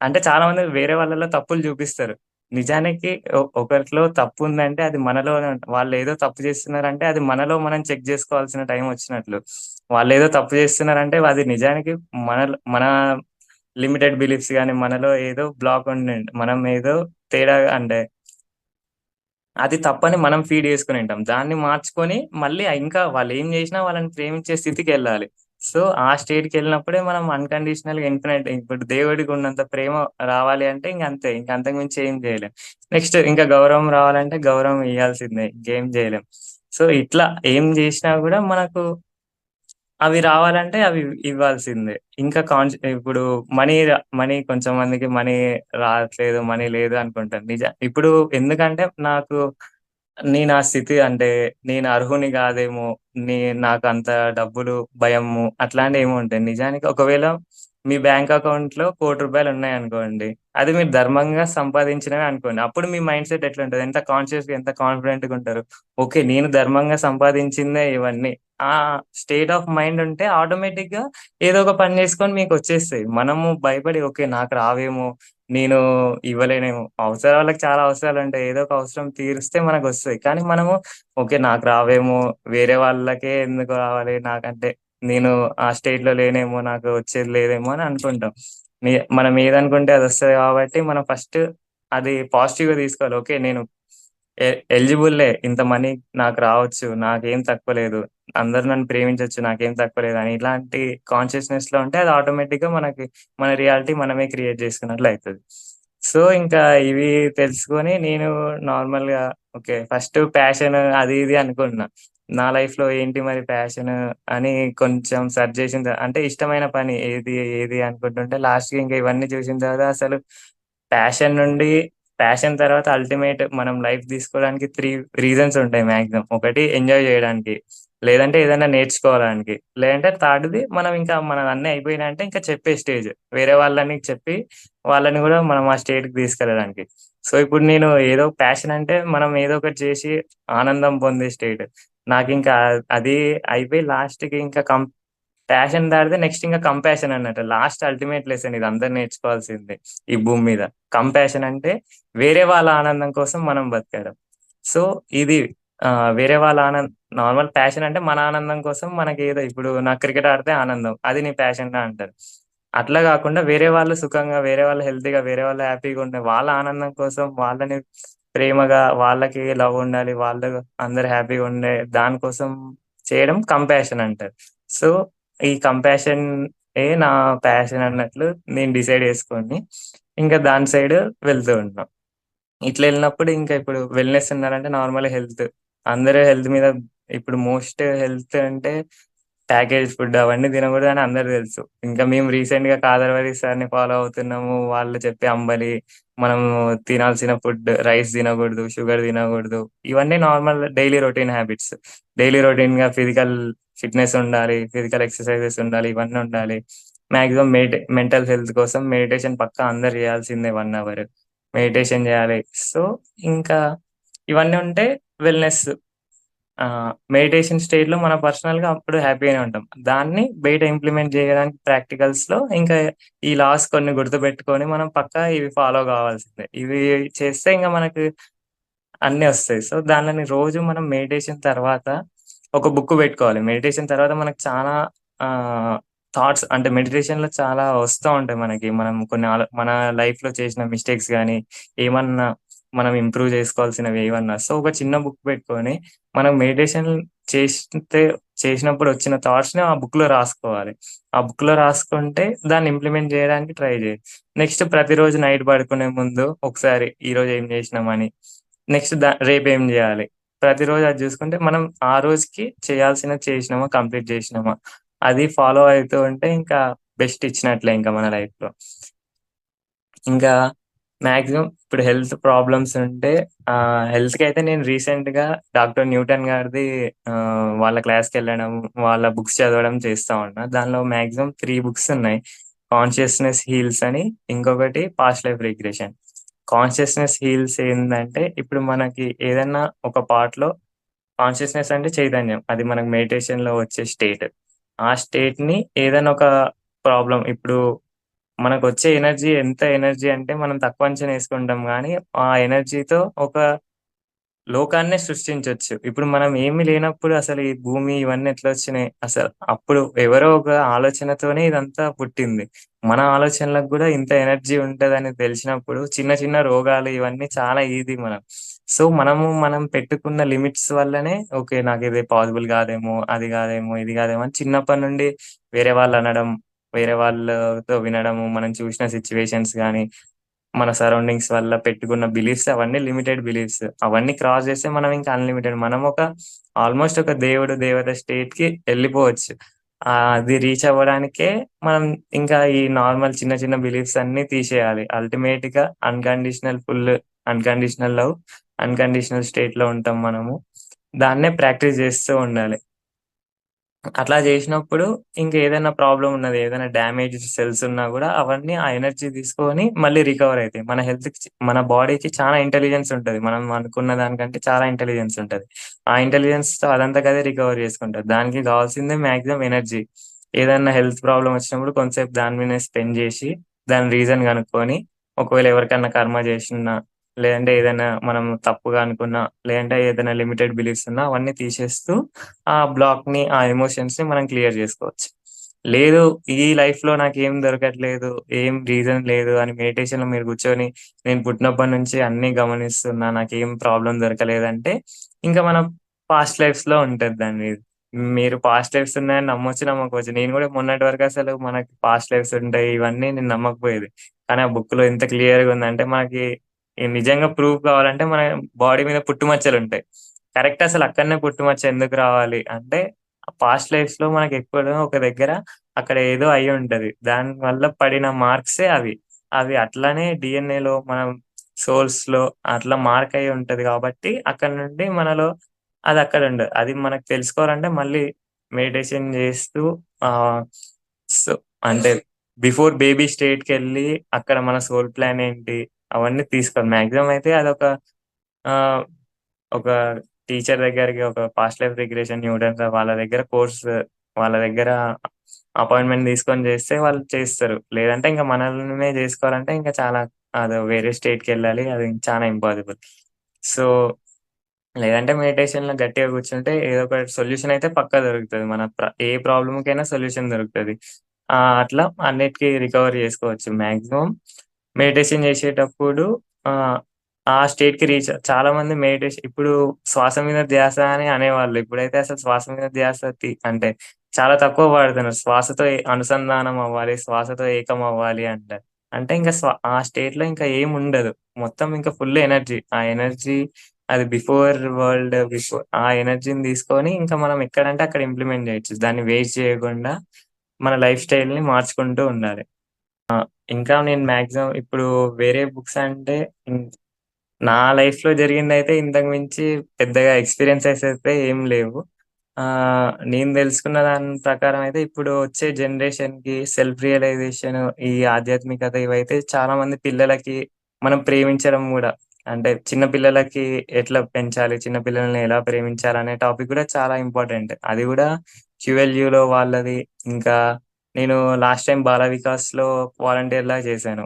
అంటే చాలా మంది వేరే వాళ్ళలో తప్పులు చూపిస్తారు. నిజానికి ఒకరిలో తప్పుందంటే అది మనలోనే వాళ్ళేదో తప్పు చేస్తున్నారంటే అది మనలో మనం చెక్ జేసుకోవాల్సిన టైం వచ్చినట్లు. వాళ్ళేదో తప్పు చేస్తున్నారంటే అది నిజానికి మన లిమిటెడ్ బిలీఫ్స్ గాని, మనలో ఏదో బ్లాక్ ఉండింది. మనం ఏదో తేడాగా అంటే అది తప్పని మనం ఫీడ్ చేసుకొనుంటాం. దాన్ని మార్చుకొని మళ్ళీ ఇంకా వాళ్ళేం జేసినా వాళ్ళని ప్రేమించే స్థితికెళ్ళాలి. సో, ఆ స్టేట్‌కెళ్ళినప్పుడే మనం అన్‌కండిషనల్‌గా ఇన్ఫినైట్ ఇప్పుడు దేవుడికున్నంత ప్రేమ రావాలి అంటే ఇంక అంతే. ఇంక అంతకు మించి ఏం జేయలేం. నెక్స్ట్ ఇంకా గౌరవం రావాలంటే గౌరవం ఇయ్యాల్సిందే. ఇంకేం జేయలేం. సో, ఇట్లా ఏం జేసినా గూడా మనకు అవి రావాలంటే అవి ఇవ్వాల్సిందే. ఇంకా ఇప్పుడు మనీ కొంచెం మందికి మనీ రాట్లేదు, మనీ లేదు అనుకుంటారు. ఇప్పుడు ఎందుకంటే నేను ఆ స్థితి అంటే నేను అర్హుని గాదేమో, నాకంత డబ్బులు భయము అట్లాంటియేమో ఉంటాయి. నిజానికి ఒకవేళ మీ బ్యాంక్ అకౌంట్‌లో రూ. 1,00,00,000 ఉన్నాయనుకోండి. అది మీరు ధర్మంగా సంపాదించినవే అనుకోండి. అప్పుడు మీ మైండ్ సెట్ ఎట్లుంటది? ఎంత కాన్షియస్‌గా, ఎంత కాన్ఫిడెంట్‌గా ఉంటారు. ఓకే. నేను ధర్మంగా సంపాదించిందే ఇవన్నీ. ఆ స్టేట్ ఆఫ్ మైండ్ ఉంటే ఆటోమేటిక్‌గా ఏదో ఒక పని చేసుకొని మీకొచ్చేస్తాయి. మనము భయపడి ఓకే. నాకు రావేమో, నేను ఇవ్వలేనేమో. అవసరాలకు చాలా అవసరాలుంటాయి. ఏదో ఒక అవసరం తీరిస్తే మనకొస్తాయి. కానీ మనము ఓకే. నాకు రావేమో, వేరే వాళ్ళకే ఎందుకు రావాలి నాకంటే నేను ఆ స్టేట్‌లో లేనేమో, నాకు వచ్చేది లేదేమో అని అనుకుంటాం. మనం ఏదనుకుంటే అదొస్తది కాబట్టి మనం ఫస్ట్ అది పాజిటివ్‌గా తీసుకోవాలి. ఓకే. నేను ఎలిజిబుల్లే. ఇంత మనీ నాకు రావచ్చు. నాకేం తక్కువ లేదు. అందరూ నన్ను ప్రేమించొచ్చు. నాకేం తక్కువ లేదని ఇలాంటి కాన్షియస్‌నెస్‌లో ఉంటే అది ఆటోమేటిక్‌గా మన రియాలిటీ మనమే క్రియేట్ చేసుకున్నట్లు అయితది. సో, ఇంకా ఇవి తెలుసుకొని నేను నార్మల్‌గా ఓకే. ఫస్ట్ ప్యాషన్ అది ఇది అనుకున్నా. నా లైఫ్‌లో ఏంటి మరి ప్యాషన్ అని కొంచెం సెర్చ్ చేసిన అంటే ఇష్టమైన పని ఏది, ఏది అనుకుంటుంటే లాస్ట్‌కి ఇంక ఇవన్నీ చూసిన తర్వాత అసలు ప్యాషన్ నుండి ప్యాషన్ తర్వాత అల్టిమేట్ మనం లైఫ్ తీసుకోవడానికి 3 రీజన్స్ ఉంటాయి మాక్సిమం. ఒకటి ఎంజాయ్ చేయడానికి, లేదంటే ఏదైనా నేర్చుకోవడానికి, లేదంటే థర్డ్‌ది మనం ఇంకా మనవన్నీ అయిపోయినాయంటే ఇంకా చెప్పే స్టేజ్. వేరే వాళ్ళని చెప్పి వాళ్ళని గూడా మనం ఆ స్టేట్‌కి తీసుకెళ్ళడానికి. సో, ఇప్పుడు నేను ఏదో ప్యాషన్ అంటే మనం ఏదో ఒకటి చేసి ఆనందం పొందే స్టేట్. నాకింకా అది అయిపోయి లాస్ట్‌కి ఇంకా ప్యాషన్ దాటితే నెక్స్ట్ ఇంక కంపాషన్ అన్నట్టు. లాస్ట్ అల్టిమేట్ లెసన్ ఇది అందరూ నేర్చుకోవాల్సిందే ఈ భూమి మీద. కంపాషన్ అంటే వేరే వాళ్ళ ఆనందం కోసం మనం బతకడం. సో, ఇది వేరే వాళ్ళ నార్మల్ ప్యాషన్ అంటే మన ఆనందం కోసం మనకేదో ఇప్పుడు నాకు క్రికెట్ ఆడితే ఆనందం. అది నీ ప్యాషనా అంటారు. అట్లా గాకుండా వేరే వాళ్ళు సుఖంగా, వేరే వాళ్ళు హెల్తీగా, వేరే వాళ్ళు హ్యాపీగా ఉండే వాళ్ళ ఆనందం కోసం వాళ్ళని ప్రేమగా వాళ్ళకి లవ్ ఉండాలి. వాళ్ళు అందరూ హ్యాపీగా ఉండే దానికోసం చేయడం కంపాషన్ అంటారు. సో, ఈ కంపాషన్ నా ప్యాషన్ అన్నట్లు నేను డిసైడ్ చేసుకొని, ఇంకా దాని సైడ్ వెళ్తూ ఉంటాం. ఇట్లా ఎళ్ళినప్పుడు ఇంకా ఇప్పుడు వెల్‌నెస్ అన్నారంటే నార్మల్‌గా హెల్త్. అందరూ హెల్త్ మీద ఇప్పుడు మోస్ట్ హెల్త్ అంటే ప్యాకేజ్ ఫుడ్ అవన్నీ తినకూడదని అందరికి తెలుసు. ఇంకా మేము రీసెంట్‌గా కాదర్వాడి సార్‌ని ఫాలో అవుతున్నాము. వాళ్ళు చెప్పే అంబలి, మనము తినాల్సిన ఫుడ్ రైస్ తినకూడదు, షుగర్ తినకూడదు. ఇవన్నీ normal daily routine habits. Daily రొటీన్‌గా ఫిజికల్ ఫిట్‌నెస్ ఉండాలి, ఫిజికల్ ఎక్సర్‌సైజెస్ ఉండాలి, ఇవన్నీ ఉండాలి. మాక్సిమం మెంటల్ హెల్త్ కోసం మెడిటేషన్ పక్కా అందరూ చేయాల్సిందే 1 అవర్. మెడిటేషన్ చేయాలి. సో, ఇంకా ఇవన్నీ ఉంటే వెల్‌నెస్. మెడిటేషన్ స్టేట్‌లో మనం పర్సనల్‌గా అప్పుడు హ్యాపీగానే ఉంటాం. దాన్ని బయట ఇంప్లిమెంట్ చేయడానికి ప్రాక్టికల్స్‌లో ఇంకా ఈ లాస్ కొన్ని గుర్తుపెట్టుకొని మనం పక్కా ఇవి ఫాలో కావాల్సిందే. ఇవి చేస్తే ఇంక మనకు అన్నీ ఒస్తాయి. సో, దానిని రోజు మనం మెడిటేషన్ తర్వాత ఒక బుక్ పెట్టుకోవాలి. మెడిటేషన్ తర్వాత మనకు చాలా ఆహ్, థాట్స్ అంటే మెడిటేషన్‌లో చాలా వస్తా ఉంటాయి మనకి. మనం కొన్ని మన లైఫ్‌లో చేసిన మిస్టేక్స్ గాని, ఏమన్నా మనం ఇంప్రూవ్ చేసుకోవాల్సినవి ఏవన్నా. సో, ఒక చిన్న బుక్ పెట్టుకొని మనం మెడిటేషన్ చేస్తే చేసినప్పుడు వచ్చిన థాట్స్‌ని ఆ బుక్‌లో రాసుకోవాలి. ఆ బుక్‌లో రాసుకుంటే దాన్ని ఇంప్లిమెంట్ చేయడానికి ట్రై చేయి. నెక్స్ట్ ప్రతిరోజు నైట్ పడుకునే ముందు ఒకసారి ఈరోజు ఏం చేసినామని, నెక్స్ట్ రేపేం జేయాలి. ప్రతిరోజు అది జూసుకుంటే మనం ఆ రోజుకి చేయాల్సినది చేసినామా, కంప్లీట్ జేసినామా, అది ఫాలో అయితూ ఉంటే ఇంకా బెస్ట్ ఇచ్చినట్లే ఇంకా మన లైఫ్‌లో. ఇంకా మాక్సిమం ఇప్పుడు హెల్త్ ప్రాబ్లమ్స్ ఉంటే హెల్త్‌కైతే నేను రీసెంట్‌గా డాక్టర్ న్యూటన్ గారిది వాళ్ళ క్లాస్‌కెళ్ళడం, వాళ్ళ బుక్స్ చదవడం చేస్తా ఉన్నా. దానిలో మాక్సిమం 3 బుక్స్ ఉన్నాయి. 'కాన్షియస్‌నెస్ హీల్స్' అని, ఇంకొకటి 'past life regression.' Consciousness heels ఏందంటే, ఇప్పుడు మనకి ఏదన్నా ఒక పార్ట్‌లో కాన్షియస్‌నెస్ అంటే చైతన్యం. అది మనకు మెడిటేషన్‌లో వచ్చే స్టేట్. ఆ స్టేట్‌ని ఏదైనా ఒక ప్రాబ్లమ్ ఇప్పుడు మనకొచ్చే ఎనర్జీ ఎంత ఎనర్జీ అంటే మనం తక్కువ అంచనా ఏసుకుంటాం గానీ, ఆ ఎనర్జీతో ఒక లోకాన్నే సృష్టించొచ్చు. ఇప్పుడు మనం ఏమి లేనప్పుడు అసలు ఈ భూమి ఇవన్నీ ఎట్లొచ్చినాయి? అసలు అప్పుడు ఎవరో ఒక ఆలోచనతోనే ఇదంతా పుట్టింది. మన ఆలోచనలకు గూడా ఇంత ఎనర్జీ ఉంటదని తెలిసినప్పుడు చిన్న చిన్న రోగాలు ఇవన్నీ చాలా ఈజీ మనం. సో, మనం పెట్టుకున్న లిమిట్స్ వల్లనే ఓకే. నాకిది పాసిబుల్ గాదేమో, అది గాదేమో, ఇది గాదేమో అని చిన్నప్పటి నుండి వేరే వాళ్ళనడం, వేరే వాళ్ళతో వినడము, మనం చూసిన సిట్యుయేషన్స్ గానీ మన సరౌండింగ్స్ వల్ల పెట్టుకున్న బిలీఫ్స్ అవన్నీ లిమిటెడ్ బిలీఫ్స్. అవన్నీ క్రాస్ చేస్తే మనం ఇంకా అన్‌లిమిటెడ్. మనం ఒక ఆల్‌మోస్ట్ ఒక దేవుడు, దేవత స్టేట్‌కి ఎళ్ళిపోవచ్చు. అది రీచ్ అవ్వడానికే మనం ఇంకా ఈ నార్మల్ చిన్న చిన్న బిలీఫ్స్ అన్నీ తీసేయాలి. అల్టిమేట్‌గా ఫుల్ అన్‌కండిషనల్ లవ్, అన్‌కండిషనల్ స్టేట్‌లో ఉంటాం మనము. దాన్నే ప్రాక్టీస్ చేస్తూ ఉండాలి. అట్లా జేసినప్పుడు ఇంకేదైనా ప్రాబ్లమ్ ఉన్నది, ఏదైనా డ్యామేజ్డ్ సెల్స్ ఉన్నా గూడా అవన్నీ ఆ ఎనర్జీ తీసుకొని మళ్ళీ రికవర్ అయితాయి. మన హెల్త్‌కి మన బాడీకి చాలా ఇంటెలిజెన్స్ ఉంటది. మనం అనుకున్న దానికంటే చాలా ఇంటెలిజెన్స్ ఉంటది. ఆ ఇంటెలిజెన్స్‌తో అదంతకు అదే రికవర్ చేసుకుంటది. దానికి కావాల్సిందే మాక్సిమం ఎనర్జీ. ఏదన్నా హెల్త్ ప్రాబ్లమ్ వచ్చినప్పుడు కొంతసేపు దాని మీదనే స్పెండ్ జేసి, దాని రీజన్ కనుక్కొని, ఒకవేళ ఎవరికన్నా కర్మ జేషినా, లేదంటే ఏదైనా మనం తప్పుగా అనుకున్నా, లేదంటే ఏదైనా లిమిటెడ్ బిలీఫ్స్ ఉన్నా అవన్నీ తీసేస్తూ ఆ బ్లాక్‌ని, ఆ ఎమోషన్స్‌ని మనం క్లియర్ జేసుకోవచ్చు. లేదు ఈ లైఫ్‌లో నాకేం దొరకట్లేదు, ఏం రీజన్ లేదు అని మెడిటేషన్‌లో మీరు కూర్చొని, నేను పుట్టినప్పటి నుంచి అన్నీ గమనిస్తున్నా, నాకేం ప్రాబ్లమ్ దొరకలేదంటే, ఇంకా మన పాస్ట్ లైఫ్స్‌లో ఉంటది దాని మీద. మీరు పాస్ట్ లైఫ్స్ ఉన్నాయని నమ్మొచ్చు, నమ్మకపోవచ్చు. నేను గూడా మొన్నటి వరకు అసలు మనకి పాస్ట్ లైఫ్స్ ఉంటాయి, ఇవన్నీ నేను నమ్మకపోయేది. కానీ ఆ బుక్‌లో ఎంత క్లియర్‌గా ఉందంటే, మనకి నిజంగా ప్రూఫ్ కావాలంటే మన బాడీ మీద పుట్టుమచ్చలుంటాయి. కరెక్ట్ అసలు అక్కడనే పుట్టుమచ్చ ఎందుకు రావాలి అంటే, పాస్ట్ లైఫ్స్‌లో మనకెక్కడో ఒక దగ్గర అక్కడ ఏదో అయ్యుంటది. దాని వల్ల పడిన మార్క్సే అవి. అవి అట్లనే డీఎన్ఏలో మనం సోల్స్‌లో అట్లా మార్క్ అయ్యి ఉంటది కాబట్టి, అక్కడి నుండి మనలో అదక్కడుండదు. అది మనకు తెలుసుకోవాలంటే మళ్ళీ మెడిటేషన్ జేస్తూ ఆహ్, సో, అంటే బిఫోర్ బేబీ స్టేట్‌కెళ్ళి అక్కడ మన సోల్ ప్లాన్ ఏంటి అవన్నీ తీసుకోవాలి. మాక్సిమం అయితే అదొక ఆహ్, ఒక టీచర్ దగ్గరికి ఒక పాస్ట్ లైఫ్ రిగ్రెషన్ న్యూటన్స్ వాళ్ళ దగ్గర వాళ్ళ దగ్గర అపాయింట్‌మెంట్ తీసుకొని చేస్తే వాళ్ళు చేస్తారు. లేదంటే ఇంక మనల్నే జేసుకోవాలంటే ఇంకా చాలా అదో వేరే స్టేట్‌కెళ్ళాలి. అది చాలా ఇంపాసిబుల్. సో, లేదంటే మెడిటేషన్‌లో గట్టిగా కూర్చుంటే ఏదో ఒక సొల్యూషన్ అయితే పక్కా దొరుకుతది. మన ఏ ప్రాబ్లమ్‌కైనా సొల్యూషన్ దొరుకుతది. అట్లా అన్నిటికి రికవర్ చేసుకోవచ్చు. మాక్సిమం మెడిటేషన్ చేసేటప్పుడు ఆహ్, ఆ స్టేట్‌కి చాలామంది ఇప్పుడు శ్వాస మీద ధ్యాస అని అనేవాళ్ళు. ఇప్పుడైతే అసలు శ్వాస మీద ధ్యాస అంటే చాలా తక్కువ వాడుతున్నారు. శ్వాసతో అనుసంధానం అవ్వాలి, శ్వాసతో ఏకం అవ్వాలి అంటారు. అంటే ఇంక ఆ స్టేట్‌లో ఇంకా ఏముండదు. మొత్తం ఇంకా ఫుల్ ఎనర్జీ. ఆ ఎనర్జీ అది ఆ ఎనర్జీని తీసుకొని ఇంకా మనం ఎక్కడంటే అక్కడ ఇంప్లిమెంట్ చేయొచ్చు. దాన్ని వేస్ట్ చేయకుండా మన లైఫ్ స్టైల్‌ని మార్చుకుంటూ ఉండాలి. ఇంకా నేను మాక్సిమం ఇప్పుడు వేరే బుక్స్ అంటే హ్మ్, నా లైఫ్‌లో జరిగిందయితే ఇంతకు మించి పెద్దగా ఎక్స్‌పీరియన్సెస్ అయితే ఏం లేవు. నేను తెలుసుకున్న దాని ప్రకారం అయితే ఇప్పుడు వచ్చే జనరేషన్‌కి సెల్ఫ్ రియలైజేషన్, ఈ ఆధ్యాత్మికత ఇవైతే చాలా మంది పిల్లలకి మనం ప్రేమించడం గూడా అంటే చిన్న పిల్లలకి ఎట్లా పెంచాలి, చిన్న పిల్లల్ని ఎలా ప్రేమించాలనే టాపిక్ గూడా చాలా ఇంపార్టెంట్. అది గూడా క్యూఎల్‌యూలో వాళ్ళది ఇంకా నేను లాస్ట్ టైమ్ బాల వికాస్‌లో వాలంటీర్‌లా చేశాను.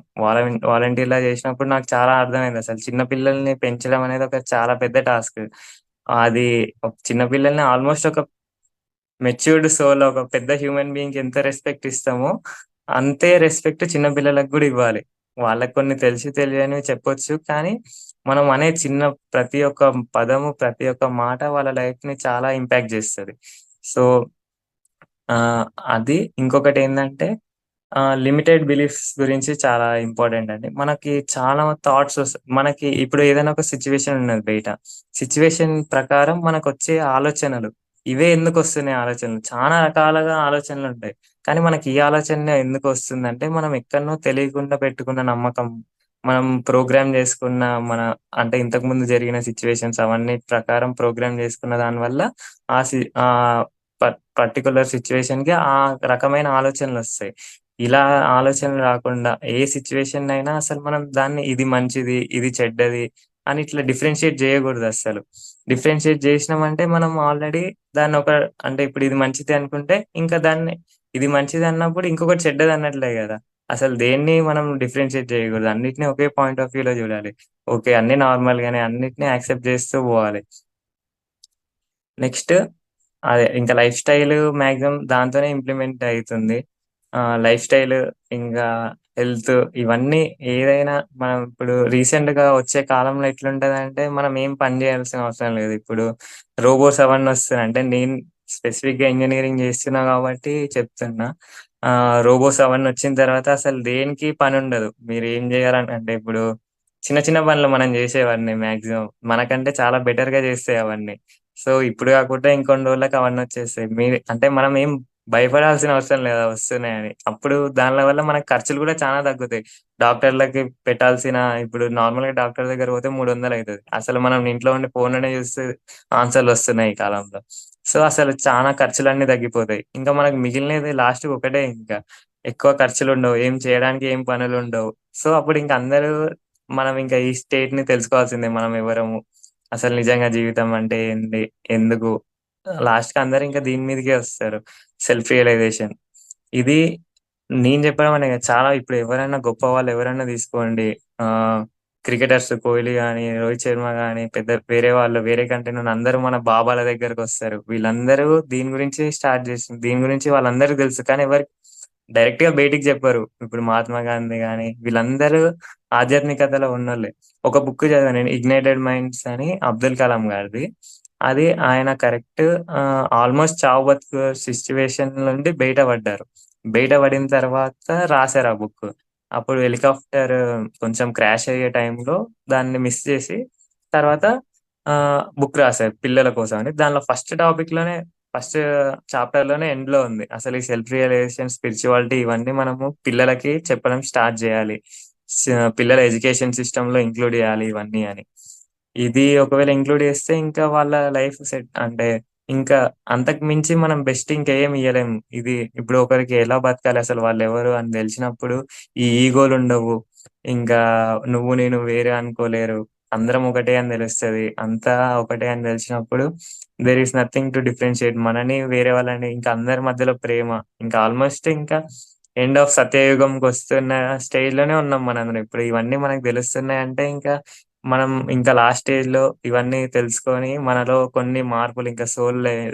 వాలంటీర్‌లా చేసినప్పుడు నాకు చాలా అర్థమైందసలు. చిన్న పిల్లల్ని పెంచడం అనేది ఒక చాలా పెద్ద టాస్క్. అది చిన్న పిల్లల్ని ఆల్‌మోస్ట్ ఒక మెచ్యూర్డ్ సోల్ ఒక పెద్ద హ్యూమన్ బీయింగ్‌కి ఎంత రెస్పెక్ట్ ఇస్తామో, అంతే రెస్పెక్ట్ చిన్న పిల్లలకి గూడా ఇవ్వాలి. వాళ్ళకి కొన్ని తెలిసి తెలియనివి చెప్పొచ్చు. కానీ మనం అనే చిన్న ప్రతి ఒక్క పదము, ప్రతి ఒక్క మాట వాళ్ళ లైఫ్‌ని చాలా ఇంపాక్ట్ జేస్తది. సో, ఆహ్, అది ఇంకొకటేందంటే లిమిటెడ్ బిలీఫ్స్ గురించి చాలా ఇంపార్టెంట్ అండి. మనకి చాలా థాట్స్ మనకి ఇప్పుడు ఏదైనా ఒక సిట్యుయేషన్ ఉన్నది బయట. సిట్యుయేషన్ ప్రకారం మనకొచ్చే ఆలోచనలు, ఇవే ఎందుకొస్తున్నాయి ఆలోచనలు? చాలా రకాలుగా ఆలోచనలుంటాయి. కానీ మనకి ఈ ఆలోచన ఎందుకొస్తుందంటే, మనం ఎక్కడనో తెలియకుండా పెట్టుకున్న నమ్మకం, మనం ప్రోగ్రామ్ చేసుకున్న మన అంటే ఇంతకుముందు జరిగిన సిట్యుయేషన్స్ అవన్నీ ప్రకారం ప్రోగ్రామ్ చేసుకున్న దాని వల్ల ఆ సి ఆహ్, పర్టిక్యులర్ సిట్యుయేషన్‌కి ఆ రకమైన ఆలోచనలొస్తాయి. ఇలా ఆలోచనలు రాకుండా ఏ సిట్యుయేషన్‌నైనా అసలు మనం దాన్ని ఇది మంచిది, ఇది చెడ్డది అని ఇట్లా డిఫరెన్షియేట్ జేయగూడదస్సలు. డిఫరెన్షియేట్ జేసినామంటే మనం ఆల్రెడీ దాన్నొక అంటే ఇప్పుడు ఇది మంచిది అనుకుంటే, ఇంకా దాన్ని ఇది మంచిదన్నప్పుడు ఇంకొకటి చెడ్డదన్నట్లే గదా! అసలు దేన్ని మనం డిఫరెన్షియేట్ జేయగూడదు. అన్నిటిని ఒకే పాయింట్ ఆఫ్ వ్యూలో జూడాలి. ఓకే. అన్నీ నార్మల్‌గానే అన్నిటిని యాక్సెప్ట్ జేస్తూ బోవాలి. నెక్స్ట్ అదే ఇంకా లైఫ్ స్టైలు మాక్సిమం దాంతోనే ఇంప్లిమెంట్ అయితుంది. లైఫ్ స్టైలు ఇంకా హెల్త్ ఇవన్నీ ఏదైనా మనం ఇప్పుడు రీసెంట్‌గా వచ్చే కాలంలో ఎట్లుంటదంటే, మనం ఏం పని జేయాల్సిన అవసరం లేదు. ఇప్పుడు రోబోట్స్ అవన్నీ వస్తున్నాయి. అంటే నేను స్పెసిఫిక్‌గా ఇంజినీరింగ్ జేస్తున్నా గాబట్టి చెప్తున్నా. రోబోట్స్ అవన్నీ వచ్చిన తర్వాత అసలు దేనికి పనుండదు. మీరేం జేయాలని అంటే ఇప్పుడు చిన్న చిన్న పనులు మనం జేసేవన్నీ మాక్సిమం మనకంటే చాలా బెటర్‌గా జేస్తాయి అవన్నీ. సో, ఇప్పుడు గాకుండా ఇంకొన్ని రోజులకి అవన్నొచ్చేస్తాయి. అంటే మనం ఏం భయపడాల్సిన అవసరం లేదు అవొస్తున్నాయని. అప్పుడు దానిల వల్ల మనకు ఖర్చులు గూడా చానా తగ్గుతాయి. డాక్టర్‌లకి పెట్టాల్సిన ఇప్పుడు నార్మల్‌గా డాక్టర్ దగ్గర పోతే 300 అయితది. అసలు మనం ఇంట్లో ఉండి ఫోన్‌లోనే చూస్తే ఆన్సర్‌లొస్తున్నాయి ఈ కాలంలో. సో, అసలు చానా ఖర్చులన్నీ తగ్గిపోతాయి. ఇంకా మనకు మిగిలినది లాస్ట్‌కి ఒకటే ఇంకా. ఎక్కువ ఖర్చులుండవు. ఏం చేయడానికి ఏం పనులుండవు. సో, అప్పుడింక అందరూ మనం ఇంకా ఈ స్టేట్‌ని తెలుసుకోవాల్సిందే మనం ఎవరము? అసలు నిజంగా జీవితం అంటే ఏంది? ఎందుకు? లాస్ట్‌కి అందరూ ఇంకా దీని మీదకే వస్తారు. Self realisation. ఇది నేను చెప్పడం అనే కాదు. చాలా ఇప్పుడు ఎవరైనా గొప్పవాళ్ళు ఎవరైనా తీసుకోండి. క్రికెటర్స్ కోహ్లీ గాని, రోహిత్ శర్మ గాని, పెద్ద వేరే వాళ్ళు వేరే కంట్రీ నుండి అందరూ మన బాబాల దగ్గరకొస్తారు. వీళ్ళందరూ దీని గురించి స్టార్ట్ చేసింది. దీని గురించి వాళ్ళందరికి తెలుసు. కానీ డైరెక్ట్‌గా బయటికి చెప్పరు. ఇప్పుడు మహాత్మా గాంధీ గాని వీళ్ళందరూ ఆధ్యాత్మికతలో ఉన్నోళ్ళే. ఒక బుక్ చదివాను నేను 'ఇగ్నైటెడ్ మైండ్స్' అని అబ్దుల్ కలాం గారిది. అది ఆయన కరెక్ట్ ఆల్‌మోస్ట్ చావు బతుకు సిట్యుయేషన్ నుండి బయటపడ్డారు. బయటపడిన తర్వాత రాసారు ఆ బుక్. అప్పుడు హెలికాప్టర్ కొంచెం క్రాష్ అయ్యే టైంలో దాన్ని మిస్ చేసి తర్వాత బుక్ రాసారు పిల్లల కోసం అని. దానిలో ఫస్ట్ చాప్టర్‌లోనే ఎండ్‌లో ఉంది. అసలు ఈ సెల్ఫ్ రియలైజేషన్, స్పిరిచువాలిటీ ఇవన్నీ మనము పిల్లలకి చెప్పడం స్టార్ట్ జేయాలి. స పిల్లల ఎడ్యుకేషన్ సిస్టమ్‌లో ఇంక్లూడ్ జేయాలి ఇవన్నీ అని. ఇది ఒకవేళ ఇంక్లూడ్ జేస్తే ఇంకా వాళ్ళ లైఫ్ సెట్ అంటే ఇంకా అంతకు మించి మనం బెస్ట్ ఇంకేమి ఇయ్యలేము. ఇది ఇప్పుడు ఒకరికి ఎలా బతకాలి అసలు వాళ్ళెవరు అని దెలిసినప్పుడు ఈ ఈగోలుండవు. ఇంకా నువ్వు నేను వేరే అనుకోలేరు. అందరం ఒకటే అని దెలుస్తది. అంతా ఒకటే అని దెలిసినప్పుడు there is nothing to differentiate మనని, వేరే వాళ్ళని ఇంకా అందరి మధ్యలో ప్రేమ. ఇంకా ఆల్‌మోస్ట్ ఇంకా ఎండ్ ఆఫ్ సత్యయుగంకొస్తున్న స్టేజ్‌లోనే ఉన్నాం మనందరం. ఇప్పుడు ఇవన్నీ మనకు తెలుస్తున్నాయంటే ఇంకా మనం ఇంకా లాస్ట్ స్టేజ్‌లో ఇవన్నీ తెలుసుకొని మనలో కొన్ని మార్పులు ఇంకా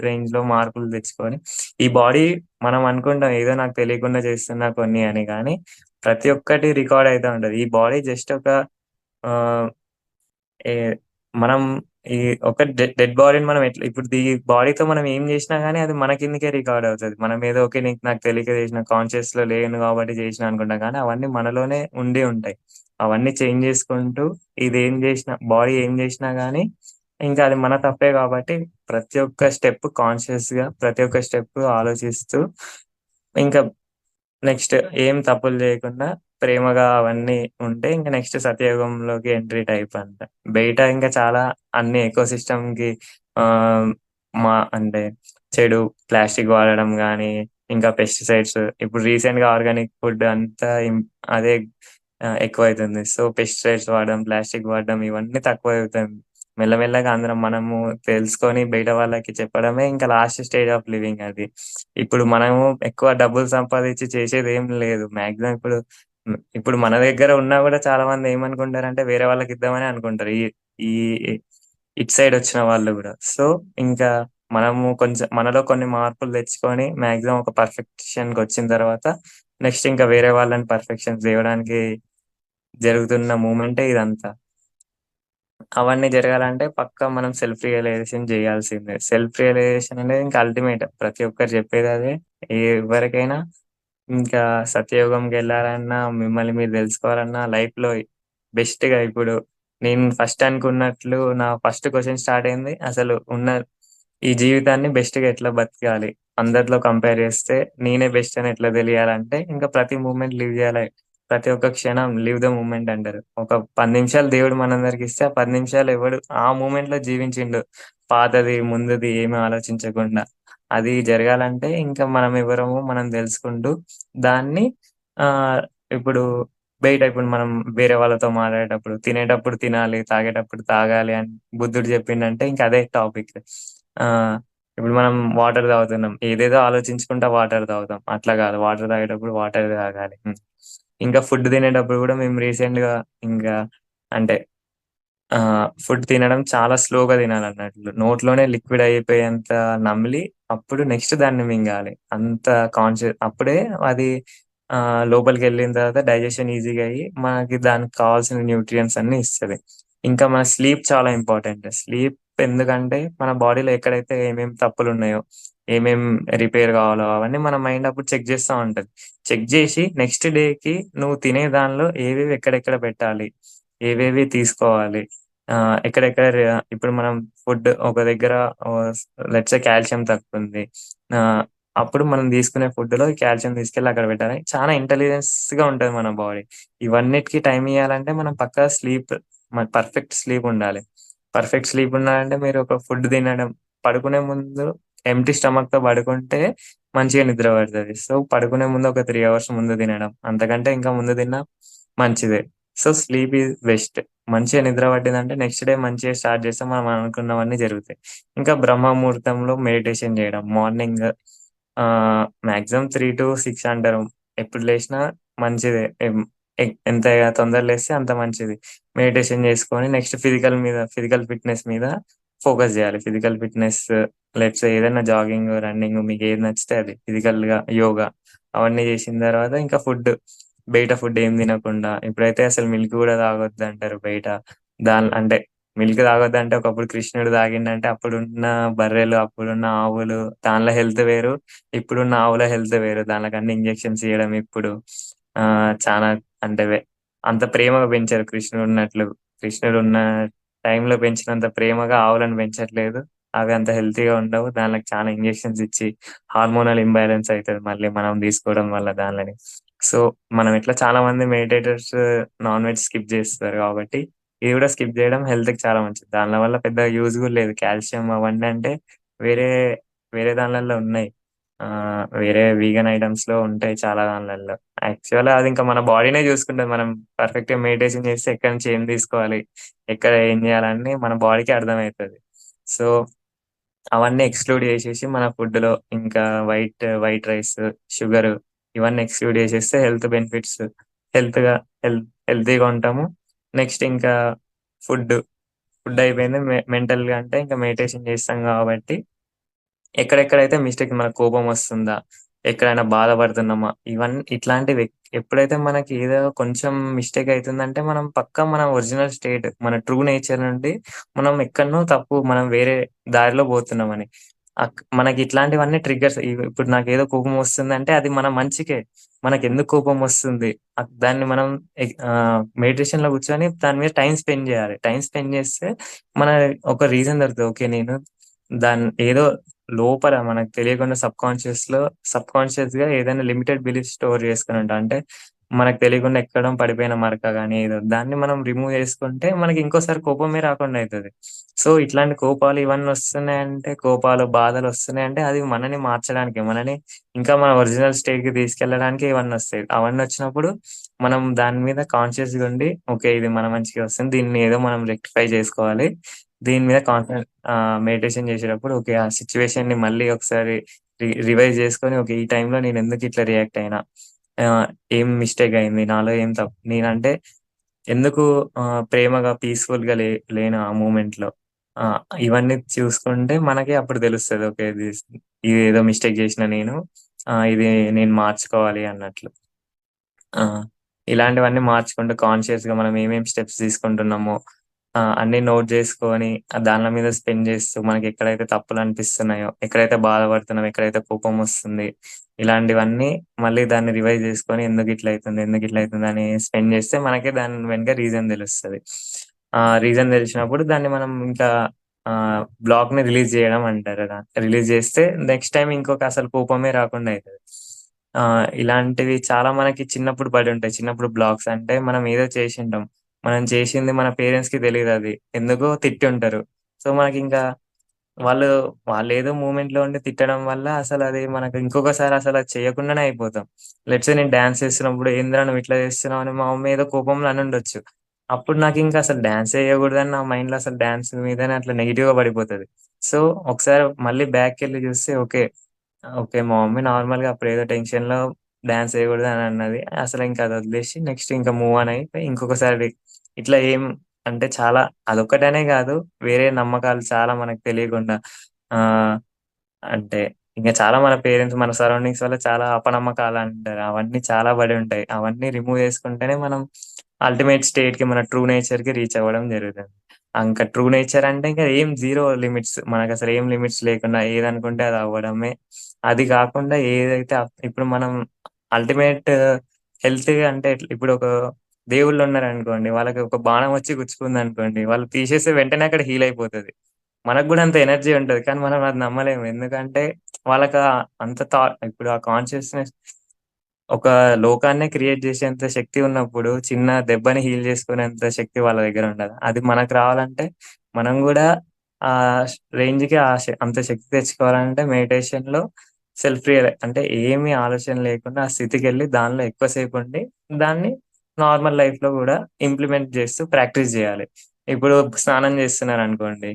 రేంజ్‌లో మార్పులు తెచ్చుకొని ఈ బాడీ మనం అనుకుంటాం ఏదో నాకు తెలియకుండా చేస్తున్నా కొన్ని అని గానీ ప్రతి ఒక్కటి రికార్డ్ అయితా ఉంటది. ఈ బాడీ జస్ట్ ఒక ఆహ్ ఏ మనం ఈ ఒక డెడ్ బాడీని మనం ఇప్పుడు ఈ బాడీతో మనం ఏం జేసినా గాని అది మన కిందకే రికార్డ్ అవుతది. మనం ఏదో ఓకే. నాకు తెలియక చేసిన కాన్షియస్‌లో లేను గాబట్టి చేసినా అనుకుంటాం గానీ అవన్నీ మనలోనే ఉండి ఉంటాయి. అవన్నీ చేంజ్ చేసుకుంటూ ఇదేం జేసినా బాడీ ఏం జేసినా గానీ ఇంకా అది మన తప్పే గాబట్టి ప్రతి ఒక్క స్టెప్ కాన్షియస్‌గా ప్రతి ఒక్క స్టెప్ ఆలోచిస్తూ ఇంకా నెక్స్ట్ ఏం తప్పులు జేయకుండా ప్రేమగా అవన్నీ ఉంటే ఇంక నెక్స్ట్ సత్యయుగంలోకి ఎంట్రీ టైప్ అంట. బయట ఇంకా చాలా అన్ని ఎకో సిస్టమ్‌కి ఆహ్, అంటే చెడు ప్లాస్టిక్ వాడడం గానీ, ఇంకా పెస్టిసైడ్స్ ఇప్పుడు రీసెంట్‌గా ఆర్గానిక్ ఫుడ్ అంతా అదే ఎక్కువైతుంది. సో, పెస్టిసైడ్స్ వాడడం, ప్లాస్టిక్ వాడడం ఇవన్నీ తక్కువవుతుంది. మెల్లమెల్లగా అందరం మనము తెలుసుకొని బయట వాళ్ళకి చెప్పడమే ఇంకా లాస్ట్ స్టేజ్ ఆఫ్ లివింగ్ అది. ఇప్పుడు మనము ఎక్కువ డబ్బులు సంపాదించి చేసేదేం లేదు. మాక్సిమం ఇప్పుడు మన దగ్గర ఉన్నా గూడా చాలా మంది ఏమనుకుంటారంటే వేరే వాళ్ళకిద్దామనే అనుకుంటారు. ఈ ఈ ఇటు సైడ్ వచ్చిన వాళ్ళు గూడా. సో, ఇంకా మనము కొంచెం మనలో కొన్ని మార్పులు తెచ్చుకొని మాక్సిమం ఒక పర్ఫెక్షన్‌కొచ్చిన తర్వాత నెక్స్ట్ ఇంకా వేరే వాళ్ళని పర్ఫెక్షన్స్ తేవడానికి జరుగుతున్న మూమెంటే ఇదంతా. అవన్నీ జరగాలంటే పక్కా మనం సెల్ఫ్ రియలైజేషన్ చేయాల్సిందే. సెల్ఫ్ రియలైజేషన్ అనేది ఇంకా అల్టిమేట్. ప్రతి ఒక్కరు చెప్పేది అదే. ఎవరికైనా ఇంకా సత్యయుగంకెళ్ళాలన్నా, మిమ్మల్ని మీరు తెలుసుకోవాలన్నా లైఫ్‌లో బెస్ట్‌గా ఇప్పుడు నేను ఫస్ట్ అనుకున్నట్లు నా ఫస్ట్ క్వెషన్ స్టార్ట్ అయింది. అసలు ఉన్న ఈ జీవితాన్ని బెస్ట్‌గా ఎట్లా బతకాలి? అందరిలో కంపేర్ చేస్తే నేనే బెస్ట్ అని ఎట్లా తెలియాలంటే, ఇంకా ప్రతి మూమెంట్ లివ్ చేయాలి. ప్రతి ఒక్క క్షణం లివ్ ద మూమెంట్ అంటారు. ఒక 10 నిమిషాలు దేవుడు మనందరికిస్తే, ఆ 10 నిమిషాలు ఎవడు ఆ మూమెంట్‌లో జీవించిండు. పాతది, ముందుది ఏమి ఆలోచించకుండా. అది జరగాలంటే ఇంకా మనం ఎవరమో మనం తెలుసుకుంటూ దాన్ని ఆహ్, ఇప్పుడు ఇప్పుడు మనం వేరే వాళ్ళతో మాట్లాడేటప్పుడు, తినేటప్పుడు తినాలి, తాగేటప్పుడు తాగాలి అని బుద్ధుడు చెప్పిండంటే ఇంక అదే టాపిక్. ఆహ్, ఇప్పుడు మనం వాటర్ తాగుతున్నాం. ఏదేదో ఆలోచించుకుంటా వాటర్ తాగుతాం. అట్లా కాదు. వాటర్ తాగేటప్పుడు వాటర్ తాగాలి. ఇంకా ఫుడ్ తినేటప్పుడు కూడా మేము రీసెంట్‌గా ఇంకా అంటే ఫుడ్ తినడం చాలా స్లోగా తినాలన్నట్లు. నోట్లోనే లిక్విడ్ అయిపోయేంత నమిలి, అప్పుడు నెక్స్ట్ దాన్ని మింగాలి. అంత అప్పుడే అది లోపలికెళ్ళిన తర్వాత డైజెషన్ ఈజీగా అయ్యి, మనకి దానికి కావాల్సిన న్యూట్రియంట్స్ అన్నీ ఇస్తది. ఇంకా మన స్లీప్ చాలా ఇంపార్టెంట్. స్లీప్ ఎందుకంటే, మన బాడీలో ఎక్కడైతే ఏమేం తప్పులున్నాయో, ఏమేం రిపేర్ కావాలో అవన్నీ మన మైండ్ అప్పుడు చెక్ చేస్తా ఉంటది. చెక్ జేసి నెక్స్ట్ డేకి నువ్వు తినే దానిలో ఏవేవి ఎక్కడెక్కడ పెట్టాలి, ఏవేవి తీసుకోవాలి, ఎక్కడెక్కడ ఇప్పుడు మనం ఫుడ్ ఒక దగ్గర లెట్స్ సే కాల్షియం తక్కువుంది. ఆహ్, అప్పుడు మనం తీసుకునే ఫుడ్‌లో కాల్షియం తీసుకెళ్ళి అక్కడ పెట్టాలి. చాలా ఇంటెలిజెన్స్‌గా ఉంటది మన బాడీ. ఇవన్నిటికి టైమ్ ఇయ్యాలంటే మనం పక్కా పర్ఫెక్ట్ స్లీప్ ఉండాలి. పర్ఫెక్ట్ స్లీప్ ఉండాలంటే మీరు ఒక ఫుడ్ తినడం, పడుకునే ముందు ఎంప్టీ స్టమక్‌తో పడుకుంటే మంచిగా నిద్ర పడతది. సో, పడుకునే ముందు ఒక 3 అవర్స్ ముందు తినడం. అంతకంటే ఇంకా ముందు తిన్నా మంచిదే. So, sleep is best. మంచిగా నిద్ర పట్టిందంటే నెక్స్ట్ డే మంచిగా స్టార్ట్ చేస్తే మనం అనుకున్నవన్నీ జరుగుతాయి. ఇంకా బ్రహ్మ ముహూర్తంలో మెడిటేషన్ చేయడం. మార్నింగ్ మాక్సిమం 3-6 అంటారు. ఎప్పుడు లేసినా మంచిదే. ఎంత తొందర లేస్తే అంత మంచిది. మెడిటేషన్ చేసుకొని నెక్స్ట్ ఫిజికల్ ఫిట్‌నెస్ మీద ఫోకస్ జేయాలి. ఫిజికల్ ఫిట్‌నెస్ లెట్స్ సే ఏదైనా జాగింగ్, రన్నింగ్ మీకేది నచ్చితే అది. ఫిజికల్‌గా యోగా అవన్నీ చేసిన తర్వాత ఇంకా బయట ఫుడ్ ఏం తినకుండా ఇప్పుడైతే అసలు మిల్క్ గూడా తాగొద్దంటారు బయట. అంటే మిల్క్ తాగొద్దంటే ఒకప్పుడు కృష్ణుడు తాగిండంటే అప్పుడున్న బర్రెలు, అప్పుడున్న ఆవులు దానిలో హెల్త్ వేరు. ఇప్పుడున్న ఆవుల హెల్త్ వేరు. దాన్లకన్ని ఇంజెక్షన్స్ ఇయడం ఇప్పుడు. చానా అంటే అంత ప్రేమగా పెంచరు కృష్ణుడున్నట్లు. కృష్ణుడున్న టైంలో పెంచినంత ప్రేమగా ఆవులను పెంచట్లేదు. అవి అంత హెల్తీగా ఉండవు. దాన్లకి చాలా ఇంజెక్షన్స్ ఇచ్చి హార్మోనల్ ఇంబాలెన్స్ అయితది మళ్ళీ మనం తీసుకోవడం వల్ల దాన్లని. సో, మనం ఇట్లా చాలా మంది మెడిటేటర్స్ నాన్ వెజ్ స్కిప్ జేస్తారు గాబట్టి, ఇది గూడా స్కిప్ జేయడం హెల్త్‌కి చాలా మంచిది. దానిల వల్ల పెద్దగా యూజ్ గూడా లేదు. కాల్షియం అవన్నీ అంటే వేరే, వేరే దాన్లల్లో ఉన్నాయి. వేరే వీగన్ ఐటెమ్స్‌లో ఉంటాయి చాలా దాన్లల్లో. యాక్చువల్‌గా అది ఇంకా మన బాడీనే జూసుకుంటది. మనం పర్ఫెక్ట్‌గా మెడిటేషన్ చేస్తే ఎక్కడి నుంచి ఏం తీసుకోవాలి, ఎక్కడ ఏం జేయాలన్నీ మన బాడీకే అర్థమైతది. సో, అవన్నీ ఎక్స్‌క్లూడ్ జేసేసి మన ఫుడ్‌లో ఇంకా వైట్ రైస్, షుగరు ఇవన్నీ ఎక్స్‌క్లూడ్ జేసేస్తే హెల్త్ బెనిఫిట్స్ హెల్త్‌గా హెల్తీగా ఉంటాము. నెక్స్ట్ ఇంకా ఫుడ్, ఫుడ్ అయిపోయింది. మెంటల్‌గా అంటే ఇంకా మెడిటేషన్ చేస్తాం గాబట్టి ఎక్కడెక్కడైతే మిస్టేక్ మనకు కోపమొస్తుందా? ఎక్కడైనా బాధపడుతున్నామా? ఇట్లాంటివి ఎప్పుడైతే మనకి ఏదో కొంచెం మిస్టేక్ అయితుందంటే, మనం పక్కా మన ఒరిజినల్ స్టేట్, మన ట్రూ నేచర్ నుండి మనం ఎక్కడనో మనం వేరే దారిలో పోతున్నామని. మనకి ఇట్లాంటివన్నీ ట్రిగ్గర్స్ ఇప్పుడు నాకేదో కోపమొస్తుందంటే అది మన మంచికే. మనకెందుకు కోపమొస్తుంది? దాన్ని మనం మెడిటేషన్‌లో కూర్చొని దాని మీద టైమ్ స్పెండ్ జేయాలి. టైమ్ స్పెండ్ చేస్తే మన ఒక రీజన్ దొరుకుతది. ఓకే. నేను ఏదో లోపల మనకు తెలియకుండా సబ్‌కాన్షియస్‌గా ఏదైనా లిమిటెడ్ బిలీఫ్ స్టోర్ చేసుకొని ఉంటాం. అంటే మనకు తెలియకుండా ఎక్కడం పడిపోయిన మరక గాని ఏదో దాన్ని మనం రిమూవ్ చేసుకుంటే మనకి ఇంకోసారి కోపమే రాకుండా అయితది. సో, ఇట్లాంటి కోపాలు ఇవన్నీ వస్తున్నాయంటే బాధలొస్తున్నాయంటే అది మనని మార్చడానికే. మనని ఇంకా మన ఒరిజినల్ స్టేట్‌కి తీసుకెళ్ళడానికి ఇవన్నీ వస్తాయి. అవన్నీ వచ్చినప్పుడు మనం దాని మీద కాన్షియస్‌గా ఉండి ఓకే. ఇది మన మంచికే వస్తుంది. దీన్ని ఏదో మనం రెక్టిఫై చేసుకోవాలి. దీని మీద మెడిటేషన్ చేసేటప్పుడు ఓకే. ఆ సిట్యుయేషన్‌ని మళ్ళీ ఒకసారి రివైజ్ చేసుకొని ఓకే. ఈ టైంలో నేనెందుకు ఇట్లా రియాక్ట్ అయినా? ఆహ్, ఏం మిస్టేక్ అయింది? నాలో ఏం నేనంటే ఎందుకు ప్రేమగా పీస్‌ఫుల్‌గా లేను ఆ మూమెంట్‌లో? ఆహ్, ఇవన్నీ చూసుకుంటే మనకే అప్పుడు తెలుస్తది. ఓకే. ఇదేదో మిస్టేక్ చేసినా నేను. ఇది నేను మార్చుకోవాలి అన్నట్లు. ఆ! ఇలాంటివన్నీ మార్చుకుంటూ కాన్షియస్‌గా మనం ఏమేమి స్టెప్స్ తీసుకుంటున్నామో అన్నీ నోట్ చేసుకొని దాన్ల మీద స్పెండ్ చేస్తూ మనకెక్కడైతే తప్పులనిపిస్తున్నాయో, ఎక్కడైతే బాధపడుతున్నామో, ఎక్కడైతే కోపమొస్తుంది, ఇలాంటివన్నీ మళ్ళీ దాన్ని రివైజ్ చేసుకొని ఎందుకిట్లయితుంది అని స్పెండ్ చేస్తే మనకే దాని వెనుక రీజన్ తెలుస్తది. రీజన్ తెలిసినప్పుడు దాన్ని మనం ఇంకా బ్లాక్‌ని రిలీజ్ జేయడం అంటారు కదా! రిలీజ్ జేస్తే నెక్స్ట్ టైమ్ ఇంకొక అసలు కోపమే రాకుండా అయితది. ఇలాంటివి చాలా మనకి చిన్నప్పుడు పడుంటాయి. చిన్నప్పుడు బ్లాక్స్ అంటే మనం ఏదో చేసుంటాం. మనం చేసింది మన పేరెంట్స్‌కి తెలీదది. ఎందుకో తిట్టుంటరు. సో, మనకింకా వాళ్ళు వాళ్ళేదో మూవ్‌మెంట్‌లో ఉండి తిట్టడం వల్ల అసలది మనకు ఇంకొకసారి అసలది చేయకుండానే అయిపోతాం. లెట్స్ సే నేను డాన్స్ చేస్తున్నప్పుడు "ఏందిరా నువ్విట్లా చేస్తున్నావు" అని మా మమ్మీ ఏదో కోపంలో అనుండొచ్చు. అప్పుడు నాకింక అసలు డాన్సే ఎయగూడదని నా మైండ్‌లో అసలు డాన్స్ మీదనే అట్లా నెగెటివ్‌గా పడిపోతది. సో, ఒకసారి మళ్ళీ బ్యాక్‌కెళ్ళి చూస్తే ఓకే. మా మమ్మీ నార్మల్‌గా అప్పుడేదో టెన్షన్‌లో డాన్స్ ఎయగూడదని అన్నది. అసలింక అది వదిలేసి నెక్స్ట్ ఇంకా మూవ్ ఆన్ అయిపోయి ఇంకొకసారి ఇట్లా ఏం అంటే చాలా అదొక్కటనే గాదు. వేరే నమ్మకాలు చాలా మనకు తెలియకుండా ఆహ్, అంటే ఇంక చాలా మన పేరెంట్స్, మన సరౌండింగ్స్ వల్ల చాలా అపనమ్మకాలంటారు. అవన్నీ చాలా పడి ఉంటాయి. అవన్నీ రిమూవ్ చేసుకుంటేనే మనం అల్టిమేట్ స్టేట్‌కి మన ట్రూ నేచర్‌కి రీచ్ అవ్వడం జరుగుతది. ఇంక ట్రూ నేచర్ అంటే ఇంక ఏం జీరో లిమిట్స్. మనకసలు ఏం లిమిట్స్ లేకుండా ఏదనుకుంటే అది అవ్వడమే. అది కాకుండా ఏదైతే ఇప్పుడు మనం అల్టిమేట్ హెల్త్‌గా అంటే ఇప్పుడు ఒక దేవుళ్ళున్నారనుకోండి. వాళ్ళకి ఒక బాణం వచ్చి గుచ్చుకుందనుకోండి. వాళ్ళు తీసేస్తే వెంటనే అక్కడ హీల్ అయిపోతది. మనకు గూడా అంత ఎనర్జీ ఉంటది. కానీ మనం అది నమ్మలేము. ఎందుకంటే వాళ్ళకా అంత ఇప్పుడు ఆ కాన్షియస్‌నెస్ ఒక లోకాన్నే క్రియేట్ జేసేంత శక్తి ఉన్నప్పుడు, చిన్న దెబ్బని హీల్ జేసుకునేంత శక్తి వాళ్ళ దగ్గర ఉండదా? అది మనకు రావాలంటే, మనం గూడా రేంజ్‌కి అంత శక్తి తెచ్చుకోవాలంటే మెడిటేషన్‌లో అంటే ఏమి ఆలోచన లేకుండా ఆ స్థితికెళ్ళి దానిలో ఎక్కువ సేపుండి, దాన్ని నార్మల్ లైఫ్‌లో గూడా ఇంప్లిమెంట్ జేస్తూ ప్రాక్టీస్ జేయాలి. ఇప్పుడు స్నానం జేస్తున్నారనుకోండి,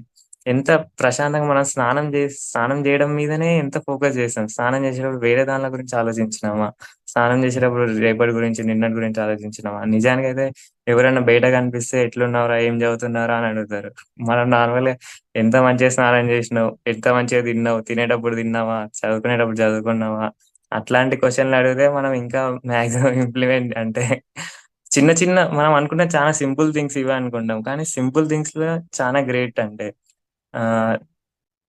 ఎంత ప్రశాంతంగా మనం స్నానం జేయడం మీదనే ఎంత ఫోకస్ జేస్తాం. స్నానం జేసేటప్పుడు వేరే దాన్ల గురించి ఆలోచించినామా? స్నానం చేసేటప్పుడు రేపటి గురించి, నిన్నటి గురించి ఆలోచించినామా? నిజానికైతే ఎవరైనా బయట కనిపిస్తే "ఎట్లున్నావురా? ఏం చదువుతున్నావురా?" అని అడుగుతారు. మనం నార్మల్‌గా "ఎంత మంచిగా స్నానం చేసినావు? ఎంత మంచిగా తిన్నావు? తినేటప్పుడు తిన్నావా? చదువుకునేటప్పుడు చదువుకున్నావా?" అట్లాంటి క్వెషన్‌లు అడిగితే మనం ఇంకా మాక్సిమం ఇంప్లిమెంట్ అంటే చిన్న చిన్న మనం అనుకున్న చాలా సింపుల్ థింగ్స్ ఇవే అనుకుంటాం. కానీ సింపుల్ థింగ్స్‌లో చాలా గ్రేట్ అంటే ఆహ్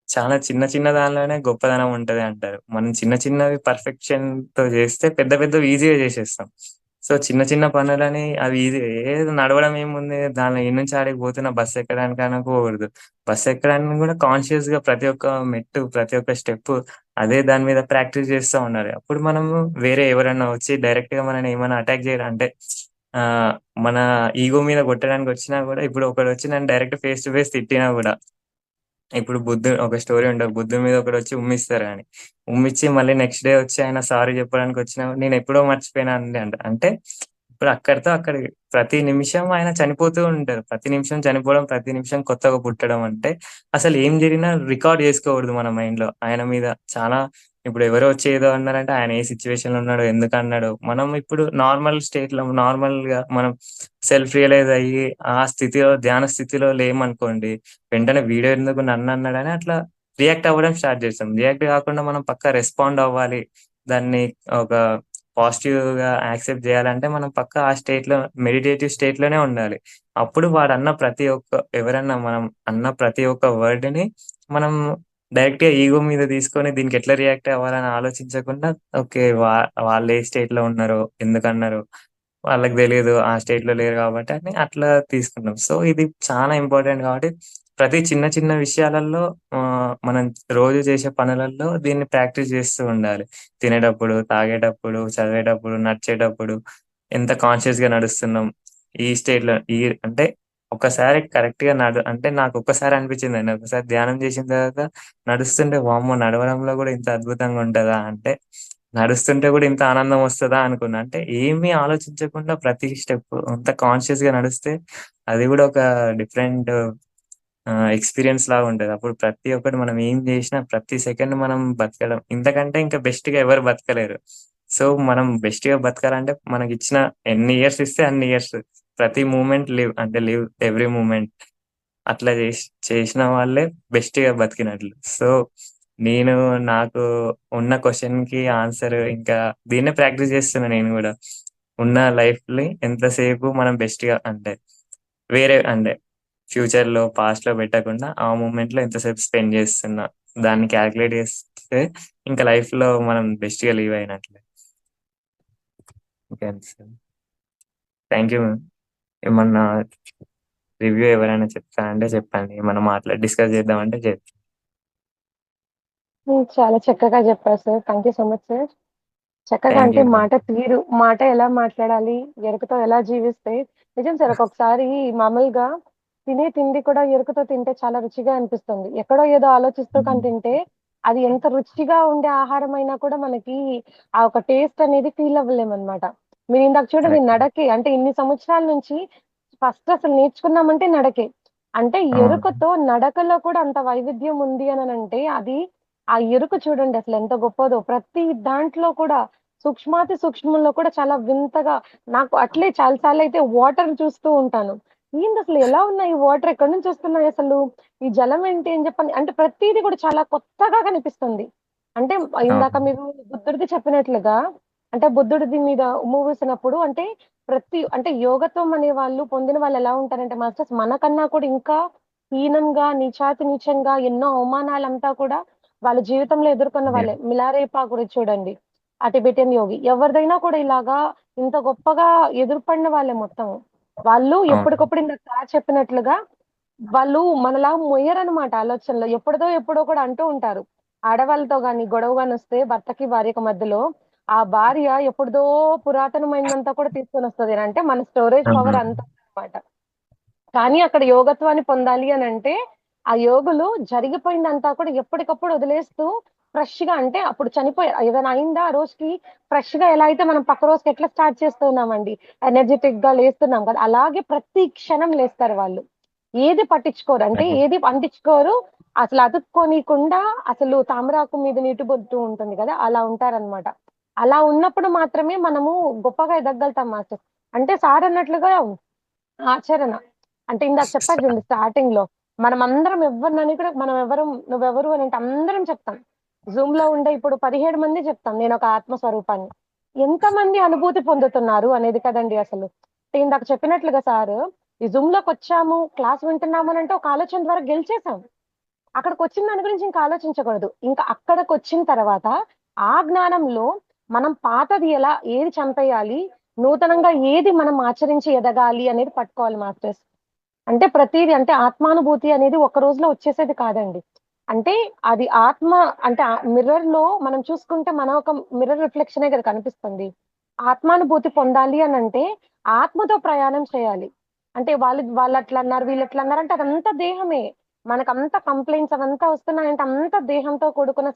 చాలా చిన్న చిన్న దానిలోనే గొప్పదనం ఉంటది అంటారు. మనం చిన్న చిన్నవి పర్ఫెక్షన్‌తో చేస్తే పెద్ద పెద్దవి ఈజీగా చేసేస్తాం. సో, చిన్న చిన్న పనులని అవి ఈజీ ఏది నడవడం ఏముంది దానిలో ఈడ నుంచి ఆడికి పోతున్న బస్ ఎక్కడానికైనా పోకూడదు. బస్ ఎక్కడానికి కూడా కాన్షియస్‌గా ప్రతి ఒక్క మెట్టు, ప్రతి ఒక్క స్టెప్పు అదే దాని మీద ప్రాక్టీస్ చేస్తా ఉండాలి. అప్పుడు మనము వేరే ఎవరైనా వచ్చి డైరెక్ట్‌గా మనల్ని ఏమైనా అటాక్ చేయరు అంటే ఆహ్, మన ఇగో మీద కొట్టడానికొచ్చినా కూడా ఇప్పుడు ఒకడొచ్చి నన్ను డైరెక్ట్ ఫేస్ టు ఫేస్ తిట్టినా కూడా ఇప్పుడు ఒక స్టోరీ ఉంటది. బుద్ధుడి మీద ఒకడొచ్చి ఉమ్మిస్తారు అని. ఉమ్మిచ్చి మళ్ళీ నెక్స్ట్ డే వచ్చి ఆయన సారీ చెప్పడానికొచ్చినా నేనెప్పుడో మర్చిపోయినా అండి అంట. అంటే ఇప్పుడు అక్కడితో అక్కడికి ప్రతి నిమిషం ఆయన చనిపోతూ ఉంటారు. ప్రతి నిమిషం చనిపోవడం, ప్రతి నిమిషం కొత్తగా పుట్టడం అంటే అసలు ఏం జరిగినా రికార్డ్ చేసుకోకూడదు మన మైండ్‌లో. ఆయన మీద చాలా ఇప్పుడు ఎవరో వచ్చి ఏదో అన్నారంటే ఆయన ఏ సిట్యుయేషన్‌లో ఉన్నాడో, ఎందుకన్నాడో, మనం ఇప్పుడు నార్మల్ స్టేట్‌లో నార్మల్‌గా మనం సెల్ఫ్ రియలైజ్ అయ్యి ఆ స్థితిలో ధ్యాన స్థితిలో లేమనుకోండి వెంటనే వీడెందుకు నన్నన్నాడని అట్లా రియాక్ట్ అవ్వడం స్టార్ట్ చేస్తాం. రియాక్ట్ కాకుండా మనం పక్కా రెస్పాండ్ అవ్వాలి. దాన్ని ఒక పాజిటివ్‌గా యాక్సెప్ట్ జేయాలంటే మనం పక్కా ఆ స్టేట్‌లో మెడిటేటివ్ స్టేట్‌లోనే ఉండాలి. అప్పుడు ఎవరన్నా మనం అన్న ప్రతి ఒక్క వర్డ్‌ని మనం డైరెక్ట్‌గా ఈగో మీద తీసుకొని దీనికెట్లా రియాక్ట్ అవ్వాలని ఆలోచించకుండా ఓకే. వాళ్ళు ఏ స్టేట్‌లో ఉన్నారో, ఎందుకన్నారో వాళ్ళకి తెలీదు. ఆ స్టేట్‌లో లేరు కాబట్టి అని అట్లా తీసుకున్నాం. సో, ఇది చాలా ఇంపార్టెంట్ కాబట్టి ప్రతి చిన్న చిన్న విషయాలలో మనం రోజు చేసే పనులలో దీన్ని ప్రాక్టీస్ చేస్తూ ఉండాలి. తినేటప్పుడు, తాగేటప్పుడు, చదివేటప్పుడు, నడిచేటప్పుడు ఎంత కాన్షియస్‌గా నడుస్తున్నాం. ఈ స్టేట్‌లో అంటే ఒక్కసారి కరెక్ట్‌గా అంటే నాకొక్కసారి అనిపించిందండి. ఒకసారి ధ్యానం చేసిన తర్వాత నడుస్తుంటే వామ్మో! నడవడంలో కూడా ఇంత అద్భుతంగా ఉంటదా? అంటే నడుస్తుంటే గూడా ఇంత ఆనందం వస్తదా అనుకున్నా. అంటే ఏమీ ఆలోచించకుండా ప్రతి స్టెప్ అంత కాన్షియస్‌గా నడిస్తే అది గూడా ఒక డిఫరెంట్ ఎక్స్‌పీరియన్స్ లాగా ఉంటది. అప్పుడు ప్రతి ఒక్కటి మనం ఏం జేసినా ప్రతి సెకండ్ మనం బతకడం ఇంతకంటే ఇంకా బెస్ట్‌గా ఎవరు బతకలేరు. సో, మనం బెస్ట్‌గా బతకాలంటే మనకిచ్చిన ఎన్ని ఇయర్స్ ఇస్తే అన్ని ఇయర్స్. ప్రతి మూమెంట్ లివ్ ఎవ్రీ మూమెంట్. అట్లా చేసిన వాళ్ళే బెస్ట్‌గా బతికినట్లు. సో, నేను నాకు ఉన్న క్వెషన్‌కి ఆన్సర్ ఇంకా దీన్నే ప్రాక్టీస్ చేస్తున్నా నేను గూడా. ఉన్న లైఫ్ని ఎంతసేపు మనం బెస్ట్గా అంటే వేరే అంటే ఫ్యూచర్లో పాస్ట్లో పెట్టకుండా ఆ మూమెంట్లో ఎంతసేపు స్పెండ్ చేస్తున్నా దాన్ని క్యాల్కులేట్ చేస్తే ఇంకా లైఫ్లో మనం బెస్ట్గా లీవ్ అయినట్లే. Okay sir, thank you ma'am. ఏమన్నా రివ్యూ ఎవరైనా చెప్తానంటే చెప్పండి, ఏమన్నా డిస్కస్ చేద్దామంటే చేద్దాం. చాలా చక్కగా చెప్పారు sir. Thank you so much sir. చక్కగా థ్యాంక్ అంటే యూ మ్యామ్. మాట తీరు, మాట ఎలా మాట్లాడాలి, ఎరుకతో ఎలా జీవిస్తే నిజం సార్. ఒక్కొక్కసారి మామూలుగా తినే తిండి కూడా ఎరుకతో తింటే చాలా రుచిగా అనిపిస్తుంది. ఎక్కడో ఏదో ఆలోచిస్తూ కానీ తింటే అది ఎంత రుచిగా ఉండే ఆహారం అయినా కూడా మనకి ఆ ఒక టేస్ట్ అనేది ఫీల్ అవ్వలేమన్నమాట. మీరు ఇందాక చూడండి కరెక్ట్. నడకే అంటే ఇన్ని సంవత్సరాల నుంచి ఫస్ట్ అసలు నేర్చుకున్నామంటే నడకే. అంటే అవును. ఎరుకతో నడకలో కూడా అంత వైవిధ్యం ఉంది అని అంటే అది ఆ ఎరుక చూడండి అసలు ఎంత గొప్పదో. ప్రతి దాంట్లో కూడా సూక్ష్మాతి సూక్ష్మంలో కూడా చాలా వింతగా నాకు అట్లే చాలా సార్లు అయితే వాటర్ చూస్తూ ఉంటాను. ఏంది అసలు ఎలా ఉన్నాయి ఈ వాటర్ ఎక్కడి నుంచి వస్తున్నాయి అసలు? ఈ జలం ఏంటి అని చెప్పని అంటే ప్రతీది కూడా చాలా కొత్తగా కనిపిస్తుంది. అంటే ఇందాక అవును. మీరు బుద్ధుడిది చెప్పినట్లుగా అంటే బుద్ధుడిది మీద ఉమ్ము వేసినప్పుడు అంటే అంటే యోగత్వం అనే వాళ్ళు పొందిన వాళ్ళు ఎలా ఉంటారంటే మాస్టర్స్ మనకన్నా కూడా ఇంకా హీనంగా, నీచాతి నీచంగా ఎన్నో అవమానాలంతా కూడా వాళ్ళ జీవితంలో ఎదుర్కొన్న అదే. వాళ్ళే. మిలారేపా గురించి చూడండి. ఆ టిబెటియన్ యోగి. ఎవరిదైనా కూడా ఇలాగా ఇంత గొప్పగా ఎదురుపడిన వాళ్ళే మొత్తం. వాళ్ళు అవును. ఎప్పటికప్పుడు ఇందాక సార్ చెప్పినట్లుగా వాళ్ళు మనలా మొయ్యరనమాట ఆలోచనలో. ఎప్పుడో కూడా అంటూ ఉంటారు. ఆడవాళ్ళతో గాని గొడవ గానొస్తే భర్తకి, భార్యకి మధ్యలో ఆ భార్య ఎప్పుడుదో పురాతనమైనదంతా కూడా తీసుకొనొస్తది. అంటే మన స్టోరేజ్ పవర్ అవును. అంత అన్నమాట. కానీ అక్కడ యోగత్వాన్ని పొందాలి అనంటే, ఆ యోగులు జరిగిపోయిందంతా కూడా ఎప్పటికప్పుడు వదిలేస్తూ ఫ్రెష్‌గా అంటే అప్పుడు ఏదైనా అయిందా ఆ రోజుకి ఫ్రెష్‌గా ఎలా అయితే మనం పక్క రోజుకి ఎట్లా స్టార్ట్ చేస్తున్నామండి. ఎనర్జిటిక్‌గా లేస్తున్నాం కదా! అలాగే ప్రతి క్షణం లేస్తారు వాళ్ళు. ఏది పట్టించుకోరు. అంటే అదే. ఏది అంటించుకోరు. అసలు అతుక్కోనీకుండా అసలు తామరాకు మీద నీటి బొట్టు ఉంటుంది కదా! అలా ఉంటారనమాట. అలా ఉన్నప్పుడు మాత్రమే మనము గొప్పగా ఎదగగలుగుతాం మాస్టర్స్. అంటే సార్ అన్నట్లుగా ఆచరణ. అంటే ఇందాక చెప్పారు చూడండి స్టార్టింగ్‌లో. మనమందరం ఎవ్వరినని కూడా మనం ఎవరం నువ్వెవరు అనంటే అందరం చెప్తాం. జూమ్‌లో ఉండే ఇప్పుడు 17 మంది చెప్తాం నేనొక ఆత్మ స్వరూపాన్ని. ఎంతమంది అనుభూతి పొందుతున్నారు అనేది కదండీ అసలు. అంటే ఇందాక చెప్పినట్లుగా సారు, ఈ జూమ్‌లోకొచ్చాము, క్లాస్ వింటున్నాము అనంటే ఒక ఆలోచన ద్వారా గెలిచేసాం. అక్కడికొచ్చిన దాని గురించి ఇంకా ఆలోచించకూడదు. ఇంకా అక్కడికొచ్చిన తర్వాత, ఆ జ్ఞానంలో మనం పాతది ఏది చంపేయాలి, నూతనంగా ఏది మనం ఆచరించి ఎదగాలి అనేది పట్టుకోవాలి మాస్టర్స్. అంటే ప్రతీది అంటే ఆత్మానుభూతి అనేది ఒక్క రోజులో వచ్చేసేది కాదండి. అంటే అది ఆత్మ అంటే మిర్రర్‌లో మనం చూసుకుంటే మనం ఒక మిర్రర్ రిఫ్లెక్షనే కదా కనిపిస్తుంది. ఆత్మానుభూతి పొందాలి అనంటే ఆత్మతో ప్రయాణం చేయాలి. అంటే వాళ్ళట్లన్నారు, వీళ్ళట్లన్నారు అంటే అదంతా దేహమే. మనకంతా కంప్లెయింట్స్ అవంతా వస్తున్నాయంటే అంతా దేహంతో కూడుకున్న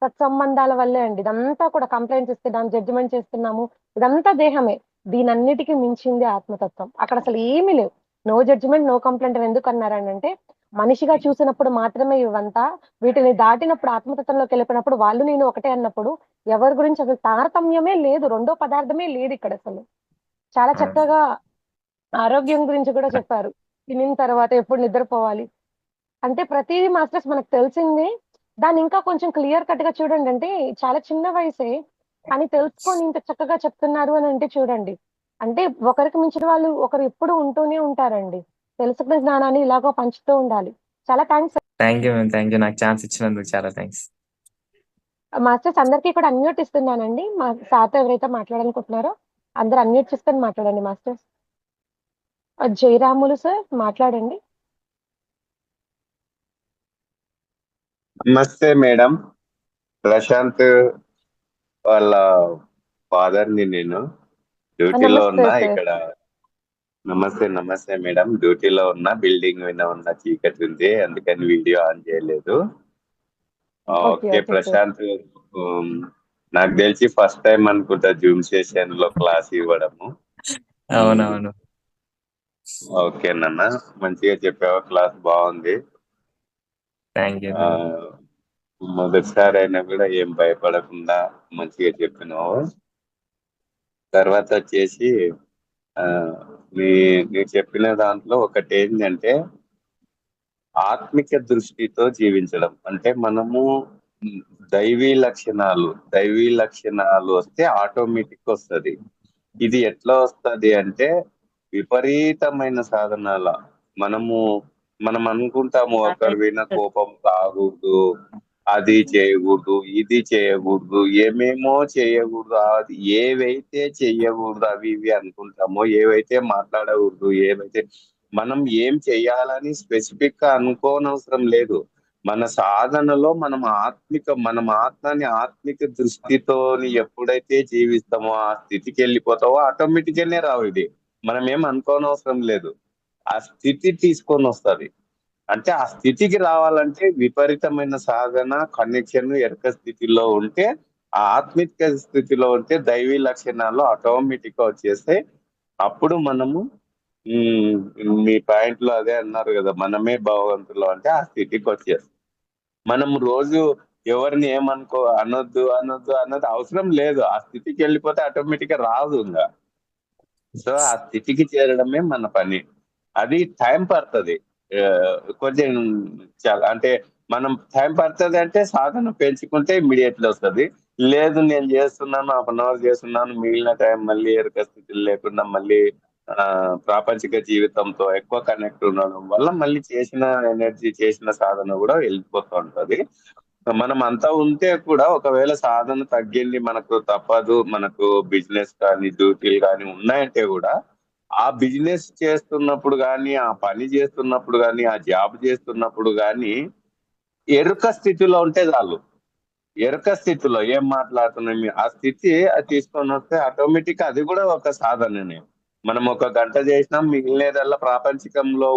సత్సంబంధాల వల్లే అండి. ఇదంతా కూడా కంప్లెయింట్స్ ఇస్తున్నాం, జడ్జిమెంట్ చేస్తున్నాము. ఇదంతా దేహమే. దీనన్నిటికి మించింది ఆత్మతత్వం. అక్కడసలు ఏమీ లేవు. నో జడ్జ్‌మెంట్, నో కంప్లెయింట్ అని ఎందుకన్నారనంటే, మనిషిగా చూసినప్పుడు మాత్రమే ఇవంతా. వీటిని దాటినప్పుడు ఆత్మతత్వంలోకెళ్ళిపోయినప్పుడు వాళ్ళు నేను ఒకటే అన్నప్పుడు, ఎవరి గురించి అసలు తారతమ్యమే లేదు. రెండో పదార్థమే లేదిక్కడసలు. చాలా అవును. చక్కగా ఆరోగ్యం గురించి కూడా చెప్పారు. తినిన తర్వాత ఎప్పుడు నిద్రపోవాలి. అంటే ప్రతీది మాస్టర్స్ మనకు తెలిసిందే. దాన్ని ఇంకా కొంచెం క్లియర్ కట్‌గా చూడండి. అంటే చాలా చిన్న వయసే. కానీ తెలుసుకొని ఇంత చక్కగా చెప్తున్నారు అనంటే చూడండి. అంటే ఒకరికి మించిన వాళ్ళు ఒకరు ఎప్పుడూ ఉంటూనే ఉంటారండి. తెలుసుకున్న జ్ఞానాన్ని ఇలాగ పంచుతూ ఉండాలి. చాలా thanks thank you ma'am. Thank you. నాకు ఛాన్స్ ఇచ్చినందుకు చాలా థ్యాంక్స్. మాస్టర్స్ అందరికీ కూడా అన్‌మ్యూట్ ఇస్తున్నానండి. మా సార్‌తో ఎవరైతే మాట్లాడాలనుకుంటున్నారో అందరూ అన్‌మ్యూట్ చేసుకొని మాట్లాడండి మాస్టర్స్. జయరాములు సార్ మాట్లాడండి. నమస్తే మేడం. ప్రశాంత్ వాళ్ళ ఫాదర్‌ని నేను. డ్యూటీలో నమస్తే ఉన్నా సార్. ఇక్కడ. నమస్తే మేడం. డ్యూటీలో ఉన్నా. బిల్డింగ్ మీద ఉన్న చీకటి ఉంది. అందుకని వీడియో ఆన్ చేయలేదు. Okay. Okay okay sir. Prashant. ఉమ్, నాకు తెలిసి ఫస్ట్ టైం అనుకుంటా జూమ్ సెషన్ లో క్లాస్ ఇవ్వడము. ఉమ్, అవునవును. ఓకే నాన్న, మంచిగా చెప్పావు. క్లాస్ బాగుంది. Thank you ah, ma'am. మొదటిసారి అయినా కూడా ఏం భయపడకుండా మంచిగా చెప్పినావు. తర్వాత వచ్చేసి ఆ, మీ మీరు చెప్పిన దాంట్లో ఒకటి ఏంటంటే ఆత్మిక దృష్టితో జీవించడం. అంటే మనము ఉమ్, దైవీ లక్షణాలు వస్తే ఆటోమేటిక్ వస్తుంది. ఇది ఎట్లా వస్తది అంటే విపరీతమైన సాధనాల మనము మనం అనుకుంటాము ఒకరి మీద కోపం కాకూడదు, అది చేయకూడదు, ఇది చేయకూడదు, ఏమేమో చేయకూడదు, అది ఏవైతే చెయ్యకూడదు అవి ఇవి అనుకుంటామో, ఏవైతే మాట్లాడకూడదు, ఏవైతే మనం ఏం చెయ్యాలని స్పెసిఫిక్ గా అనుకోనవసరం లేదు. మన సాధనలో మనం ఆత్మని ఆత్మిక దృష్టితోని ఎప్పుడైతే జీవిస్తామో ఆ స్థితికి వెళ్ళిపోతామో ఆటోమేటిక్గానే రావు ఇది. మనం ఏం అనుకోనవసరం లేదు, ఆ స్థితి తీసుకొని వస్తుంది. అంటే ఆ స్థితికి రావాలంటే విపరీతమైన సాధన, కనెక్షన్, ఎరక స్థితిలో ఉంటే, ఆ ఆత్మిక స్థితిలో ఉంటే దైవీ లక్షణాలు ఆటోమేటిక్ గా వచ్చేస్తే అప్పుడు మనము మీ పాయింట్ లో అదే అన్నారు కదా, మనమే భగవంతులు అంటే ఆ స్థితికి వచ్చేస్తాం. మనం రోజు ఎవరిని అనొద్దు అన్నది అవసరం లేదు. ఆ స్థితికి వెళ్ళిపోతే ఆటోమేటిక్ గా రాదు ఇంకా. సో ఆ స్థితికి చేరడమే మన పని. అది టైం పడుతుంది కొంచెం, చాలా అంటే మనం టైం పడుతుంది అంటే సాధన పెంచుకుంటే ఇమ్మీడియట్లీ వస్తుంది. లేదు నేను చేస్తున్నాను, 1/2 చేస్తున్నాను, మిగిలిన టైం మళ్ళీ ఎరుక స్థితిలో లేకుండా మళ్ళీ ప్రాపంచిక జీవితంతో ఎక్కువ కనెక్ట్ ఉండడం వల్ల మళ్ళీ చేసిన ఎనర్జీ, చేసిన సాధన కూడా వెళ్ళిపోతూ ఉంటది. మనం అంతా ఉంటే కూడా ఒకవేళ సాధన తగ్గింది, మనకు తప్పదు, మనకు బిజినెస్ కానీ డ్యూటీలు కానీ ఉన్నాయంటే కూడా ఆ బిజినెస్ చేస్తున్నప్పుడు కానీ, ఆ పని చేస్తున్నప్పుడు కానీ, ఆ జాబ్ చేస్తున్నప్పుడు కానీ ఎరుక స్థితిలో ఉంటే చాలు. ఎరుక స్థితిలో ఏం మాట్లాడుతున్నాం ఆ స్థితి అది తీసుకొని వస్తే ఆటోమేటిక్ అది కూడా ఒక సాధననే. మనం 1 గంట చేసినాం, మిగిలినదల్లా ప్రాపంచికంలో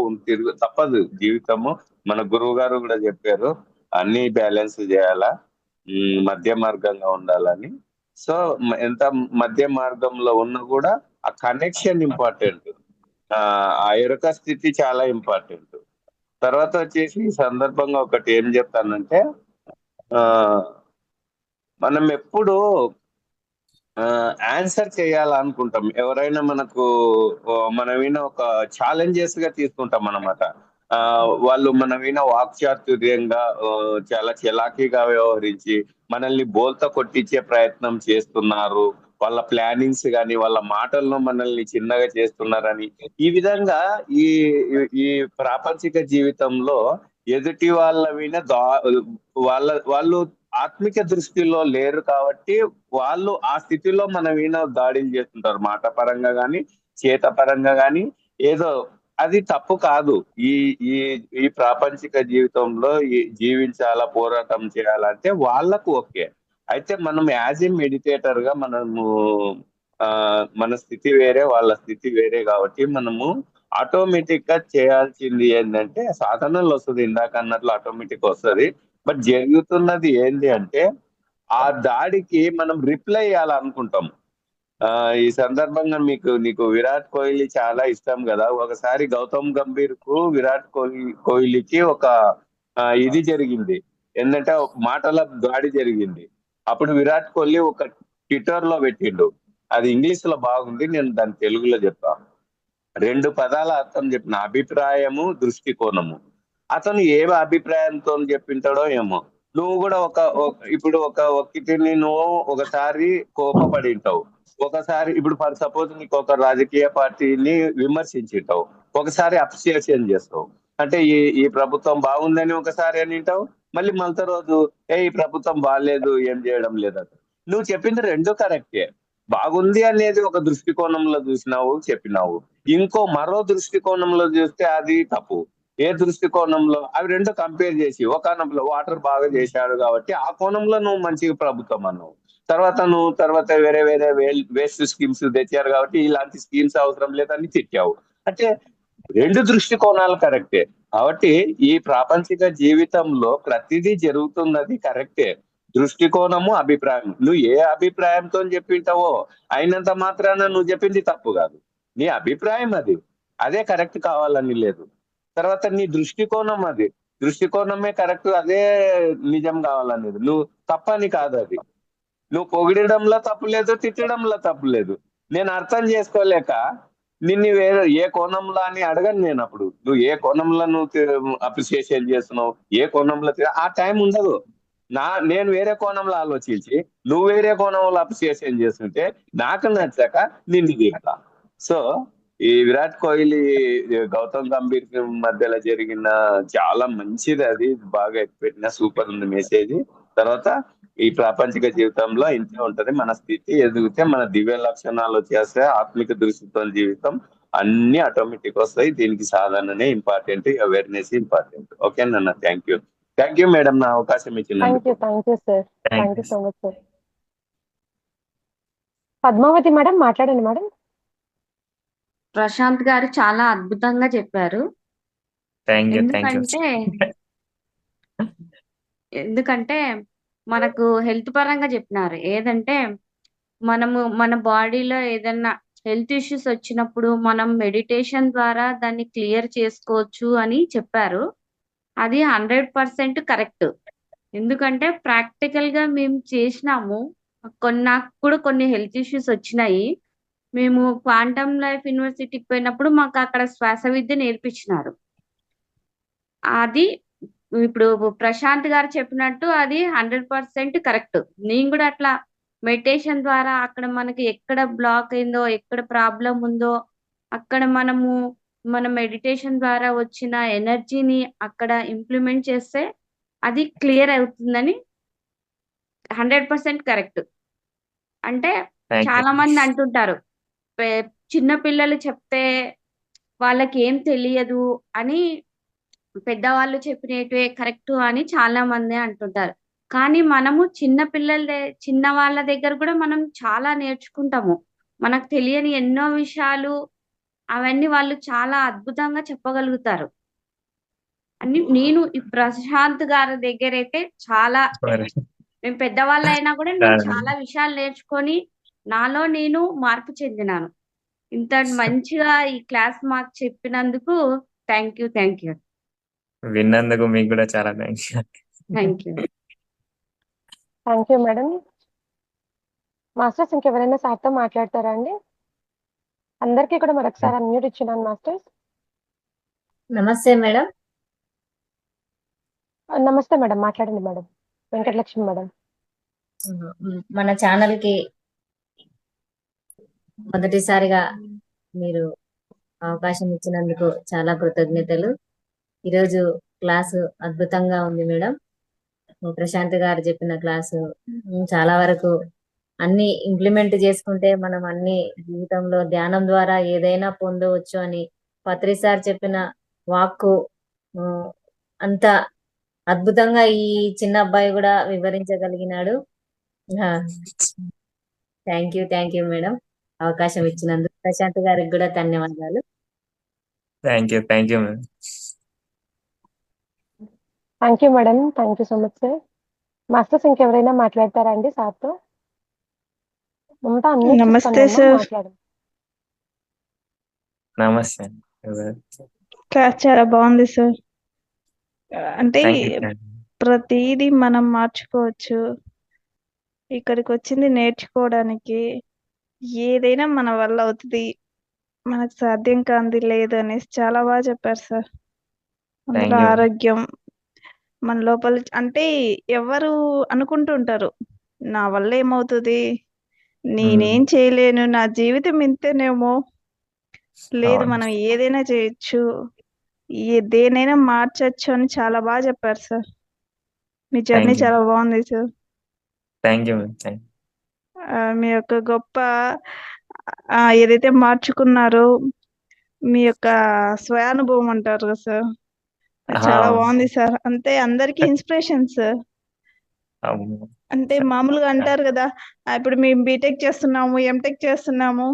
తప్పదు జీవితము. మన గురువు గారు కూడా చెప్పారు అన్ని బ్యాలెన్స్ చేయాలా, మధ్య మార్గంగా ఉండాలని. సో ఎంత మధ్య మార్గంలో ఉన్నా కూడా ఆ కనెక్షన్ ఇంపార్టెంట్, ఆ ఎరుక స్థితి చాలా ఇంపార్టెంట్. తర్వాత వచ్చేసి ఈ సందర్భంగా ఒకటి ఏం చెప్తానంటే, ఆ మనం ఎప్పుడు ఆన్సర్ చేయాలనుకుంటాం. ఎవరైనా మనకు మన మీద ఒక ఛాలెంజెస్ గా తీసుకుంటాం అన్నమాట. వాళ్ళు మన మీద వాక్చాతుర్యంగా చాలా చలాకీగా వ్యవహరించి మనల్ని బోల్తా కొట్టించే ప్రయత్నం చేస్తున్నారు, వాళ్ళ ప్లానింగ్స్ కానీ వాళ్ళ మాటల్లో మనల్ని చిన్నగా చేస్తున్నారని, ఈ విధంగా ఈ ఈ ప్రాపంచిక జీవితంలో ఎదుటి వాళ్ళ మీద వాళ్ళు ఆత్మిక దృష్టిలో లేరు కాబట్టి వాళ్ళు ఆ స్థితిలో మన మీద దాడులు చేస్తుంటారు, మాట పరంగా గాని చేత పరంగా గాని. ఏదో అది తప్పు కాదు. ఈ ఈ ఈ ప్రాపంచిక జీవితంలో జీవించాలా, పోరాటం చేయాలంటే వాళ్ళకు ఓకే. అయితే మనం యాజ్ ఏ మెడిటేటర్ గా మనము మన స్థితి వేరే, వాళ్ళ స్థితి వేరే కాబట్టి మనము ఆటోమేటిక్ గా చేయాల్సింది ఏంటంటే సాధనలు వస్తుంది, ఇందాక అన్నట్లు ఆటోమేటిక్ వస్తుంది. బట్ జరుగుతున్నది ఏంటి అంటే ఆ దాడికి మనం రిప్లై ఇవ్వాలనుకుంటాం. ఈ సందర్భంగా నీకు విరాట్ కోహ్లీ చాలా ఇష్టం కదా. ఒకసారి గౌతమ్ గంభీర్ కు విరాట్ కోహ్లీకి ఒక ఇది జరిగింది, ఏంటంటే ఒక మాటల దాడి జరిగింది. అప్పుడు విరాట్ కోహ్లీ ఒక ట్విట్టర్ లో పెట్టిండు, అది ఇంగ్లీష్ లో బాగుంది, నేను దాన్ని తెలుగులో చెప్తా. 2 పదాల అర్థం చెప్పిన, అభిప్రాయము, దృష్టికోణము. అతను ఏ అభిప్రాయంతో చెప్పింటాడో ఏమో. నువ్వు కూడా ఇప్పుడు ఒకటిని నువ్వు ఒకసారి కోపపడి ఉంటావు, ఒకసారి ఇప్పుడు ఫర్ సపోజ్ నీకు ఒక రాజకీయ పార్టీని విమర్శించింటావు, ఒకసారి అప్రిసియేషన్ చేస్తావు. అంటే ఈ ప్రభుత్వం బాగుందని ఒకసారి అని వింటావు, మళ్ళీ మళ్ళీ రోజు ఈ ప్రభుత్వం బాగాలేదు, ఏం చేయడం లేదట. నువ్వు చెప్పింది రెండు కరెక్టే. బాగుంది అనేది ఒక దృష్టికోణంలో చూసినావు, చెప్పినావు. మరో దృష్టికోణంలో చూస్తే అది తప్పు. ఏ దృష్టికోణంలో? అవి రెండు కంపేర్ చేసి ఒక కోణంలో వాటర్ బాగా చేశాడు కాబట్టి ఆ కోణంలో నువ్వు మంచిగా ప్రభుత్వం అన్నావు. తర్వాత వేరే వేరే వేస్ట్ స్కీమ్స్ తెచ్చారు కాబట్టి ఇలాంటి స్కీమ్స్ అవసరం లేదని తిట్టావు. అంటే 2 దృష్టికోణాలు కరెక్టే. కాబట్టి ఈ ప్రాపంచిక జీవితంలో ప్రతిదీ జరుగుతున్నది కరెక్టే. దృష్టికోణము, అభిప్రాయం. నువ్వు ఏ అభిప్రాయంతో చెప్పింటావో అయినంత మాత్రాన నువ్వు చెప్పింది తప్పు కాదు. నీ అభిప్రాయం అదే కరెక్ట్ కావాలని లేదు. తర్వాత నీ దృష్టికోణం దృష్టికోణమే కరెక్ట్, అదే నిజం కావాలనేది నువ్వు తప్పని కాదు. అది నువ్వు పొగిడడంలో తప్పు లేదు, తిట్టడంలో తప్పు లేదు. నేను అర్థం చేసుకోలేక నిన్ను వేరే ఏ కోణంలో అని అడగను నేను. అప్పుడు నువ్వు ఏ కోణంలో నువ్వు అప్రిసియేషన్ చేస్తున్నావు, ఏ కోణంలో ఆ టైం ఉండదు. నేను వేరే కోణంలో ఆలోచించి నువ్వు వేరే కోణంలో అప్రిసియేషన్ చేస్తుంటే నాకు నచ్చక నిన్ను తిడతా. సో ఈ విరాట్ కోహ్లీ గౌతమ్ గంభీర్ మధ్యలో జరిగిన చాలా మంచిది, అది బాగా పెట్టిన సూపర్ ఉంది మెసేజ్. తర్వాత ఈ ప్రాపంచిక జీవితంలో ఇంతే ఉంటది, మన స్థితి ఎదిగితే మన దివ్య లక్షణాలు వచ్చేస్తే ఆత్మిక దృష్టితో జీవితం అన్ని ఆటోమేటిక్ వస్తాయి. దీనికి సాధననే ఇంపార్టెంట్, అవేర్నెస్ ఇంపార్టెంట్. ఓకే నాన్న, థ్యాంక్ యూ మేడం నా అవకాశం థ్యాంక్ ఇచ్చినందుకు. You sir. Thank thank you. You so much sir. Padmavathi madam మాట్లాడండి మేడం. ప్రశాంత్ గారు చాలా అద్భుతంగా చెప్పారు. Thank you. Thank you. ఎందుకంటే మనకు హెల్త్ పరంగా చెప్పినారు. ఏదంటే మనము మన బాడీలో ఏదన్నా హెల్త్ ఇష్యూస్ వచ్చినప్పుడు మనం మెడిటేషన్ ద్వారా దాన్ని క్లియర్ చేసుకోవచ్చు అని చెప్పారు. అది 100% కరెక్ట్. ఎందుకంటే ప్రాక్టికల్ గా మేము చేసినాము. నాకు కూడా కొన్ని హెల్త్ ఇష్యూస్ వచ్చినాయి. మేము క్వాంటమ్ లైఫ్ యూనివర్సిటీకి పోయినప్పుడు మాకు అక్కడ శ్వాస విద్య నేర్పించినారు. అది ఇప్పుడు ప్రశాంత్ గారు చెప్పినట్టు అది 100% కరెక్ట్. నేను కూడా అట్లా మెడిటేషన్ ద్వారా అక్కడ మనకి ఎక్కడ బ్లాక్ అయిందో, ఎక్కడ ప్రాబ్లం ఉందో అక్కడ మన మెడిటేషన్ ద్వారా వచ్చిన ఎనర్జీని అక్కడ ఇంప్లిమెంట్ చేస్తే అది క్లియర్ అవుతుందని 100% కరెక్ట్. అంటే చాలా మంది అంటుంటారు చిన్న పిల్లలు చెప్తే వాళ్ళకి ఏం తెలియదు అని, పెద్దవాళ్ళు చెప్పినట్టే కరెక్ట్ అని చాలా మంది అంటుంటారు. కానీ మనము చిన్న వాళ్ళ దగ్గర కూడా మనం చాలా నేర్చుకుంటాము. మనకు తెలియని ఎన్నో విషయాలు అవన్నీ వాళ్ళు చాలా అద్భుతంగా చెప్పగలుగుతారు అని నేను ఈ ప్రశాంత్ గారి దగ్గర అయితే చాలా, మేము పెద్దవాళ్ళు అయినా కూడా నేను చాలా విషయాలు నేర్చుకొని నాలో నేను మార్పు చెందినాను. ఇంత మంచిగా ఈ క్లాస్ మాకు చెప్పినందుకు థ్యాంక్ యూ. విన్నందుకు మీకు కూడా చాలా thanks. Thank you. Thank you madam. Masters ఇంకెవరైనా సార్తో మాట్లాడతారా అండి? అందరికీ కూడా మరొకసారి అన్మ్యూట్ ఇచ్చినాను మాస్టర్స్. నమస్తే మేడం. నమస్తే మేడం, మాట్లాడండి మేడం. వెంకటలక్ష్మి మేడం. మన ఛానల్ కి మొదటిసారిగా మీరు అవకాశం ఇచ్చినందుకు చాలా కృతజ్ఞతలు. ఈరోజు క్లాసు అద్భుతంగా ఉంది మేడం. ప్రశాంత్ గారు చెప్పిన క్లాసు చాలా వరకు అన్ని ఇంప్లిమెంట్ చేసుకుంటే మనం అన్ని జీవితంలో ధ్యానం ద్వారా ఏదైనా పొందవచ్చు అని పత్రి సార్ చెప్పిన వాక్కు అంత అద్భుతంగా ఈ చిన్న అబ్బాయి కూడా వివరించగలిగినాడు. థ్యాంక్ యూ మేడం, అవకాశం ఇచ్చినందుకు. ప్రశాంత్ గారికి కూడా ధన్యవాదాలు. Thank you madam. Thank you madam. Thank you so much sir. Masters ఇంకెవరైనా మాట్లాడతారా అండి సార్తో? నమస్తే సార్. మాట్లాడండి. నమస్తే. క్లాస్ చాలా బాగుంది సార్. అంటే ప్రతిదీ మనం మార్చుకోవచ్చు. ఇక్కడికి వచ్చింది నేర్చుకోవడానికి. ఏదైనా మన వల్ల అవుతుంది, మనకు సాధ్యం కాంది లేదు అనేసి చాలా బాగా చెప్పారు సార్. అందులో ఆరోగ్యం మన లోపల, అంటే ఎవరు అనుకుంటుంటారు నా వల్ల ఏమవుతుంది, నేనేం చేయలేను, నా జీవితం ఇంతేనేమో. లేదు, మనం ఏదైనా చేయొచ్చు, దేనైనా మార్చచ్చు అని చాలా బాగా చెప్పారు సార్. మీ జర్నీ చాలా బాగుంది సార్. Thank you madam. మీ యొక్క గొప్ప ఏదైతే మార్చుకున్నారో మీ యొక్క స్వయానుభవం అంటారు కదా సార్, చాలా బాగుంది సార్. అంతే అందరికి ఇన్స్పిరేషన్ సార్. అంటే మామూలుగా అంటారు కదా, ఇప్పుడు మేము బీటెక్ చేస్తున్నాము, ఎంటెక్ చేస్తున్నాము,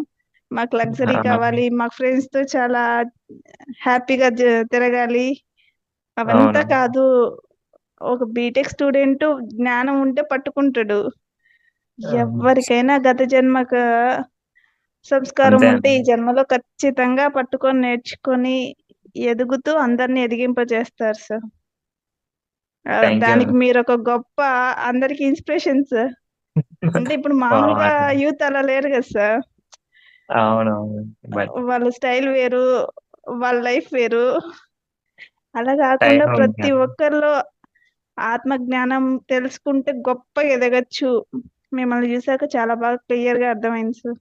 మాకు లగ్జరీ కావాలి, మాకు ఫ్రెండ్స్ తో చాలా హ్యాపీగా తిరగాలి, అవంతా కాదు. ఒక బీటెక్ స్టూడెంట్ జ్ఞానం ఉంటే పట్టుకుంటాడు. ఎవరికైనా గత జన్మక సంస్కారం ఉంటే ఈ జన్మలో ఖచ్చితంగా పట్టుకొని నేర్చుకొని ఎదుగుతూ అందరిని ఎదిగింపజేస్తారు సార్. దానికి మీరు ఒక గొప్ప అందరికి ఇన్స్పిరేషన్ సార్. అంటే ఇప్పుడు మామూలుగా యూత్ అలా లేరు కదా సార్. వాళ్ళ స్టైల్ వేరు, వాళ్ళ లైఫ్ వేరు. అలా కాకుండా ప్రతి ఒక్కరిలో ఆత్మ జ్ఞానం తెలుసుకుంటే గొప్ప ఎదగచ్చు. మిమ్మల్ని చూసాక చాలా బాగా క్లియర్ గా అర్థమైంది sir.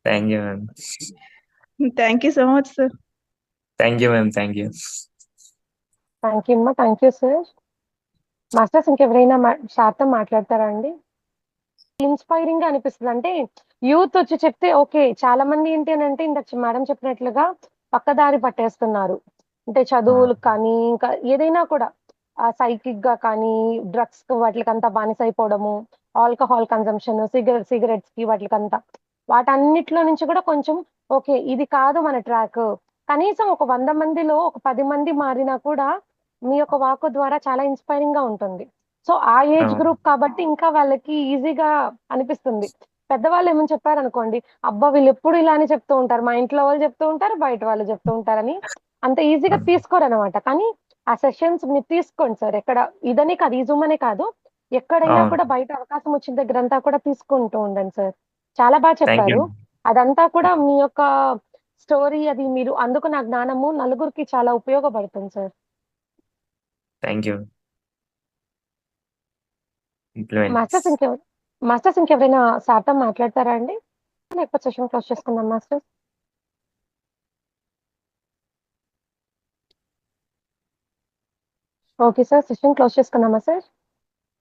Thank you ma'am. Thank you so much sir. Thank you ma'am. Thank you. Thank you అమ్మా. Thank you sir. మాస్టర్స్ ఇంకెవరైనా శాతం మాట్లాడతారా అండి? ఇన్స్పైరింగ్ గా అనిపిస్తుంది. అంటే యూత్ వచ్చి చెప్తే ఓకే. చాలా మంది ఏంటి అని అంటే ఇందాక మేడం చెప్పినట్లుగా పక్కదారి పట్టేస్తున్నారు. అంటే చదువులకు కానీ ఇంకా ఏదైనా కూడా సైకిక్ గా కానీ డ్రగ్స్ వాటికంతా బానిసైపోవడము, ఆల్కహాల్ కన్సంప్షన్, సిగరెట్స్ కి వాటికంతా వాటన్నిటిలో నుంచి కూడా కొంచెం ఓకే ఇది కాదు మన ట్రాక్. కనీసం ఒక 100 మందిలో ఒక 10 మంది మారినా కూడా మీ యొక్క వాక్ ద్వారా చాలా ఇన్స్పైరింగ్ గా ఉంటుంది. సో ఆ ఏజ్ అవును. గ్రూప్ కాబట్టి ఇంకా వాళ్ళకి ఈజీగా అనిపిస్తుంది. పెద్దవాళ్ళు ఏమని చెప్పారనుకోండి, అబ్బా వీళ్ళు ఎప్పుడు ఇలానే చెప్తూ ఉంటారు, మా ఇంట్లో వాళ్ళు చెప్తూ ఉంటారు, బయట వాళ్ళు చెప్తూ ఉంటారని అంత ఈజీగా తీసుకోరనమాట. కానీ ఆ సెషన్స్ మీరు తీసుకోండి సార్. ఎక్కడ ఇదని కాదు, ఈ జూమ్ అనే కాదు, ఎక్కడైనా అవును. కూడా బయట అవకాశం వచ్చిన దగ్గర అంతా కూడా తీసుకుంటూ ఉండండి సార్. చాలా బాగా థ్యాంక్ యూ. చెప్పారు. అదంతా కూడా మీ యొక్క స్టోరీ, అది మీరు అందుకున్న జ్ఞానము నలుగురికి చాలా ఉపయోగపడుతుంది సార్. Thank you. మాస్టర్స్ ఇంకెవరైనా శాతం మాట్లాడతారా అండి? లేకపోతే సెషన్ క్లోజ్ చేసుకుందాం masters? Okay sir, session close చేసుకుందామా sir?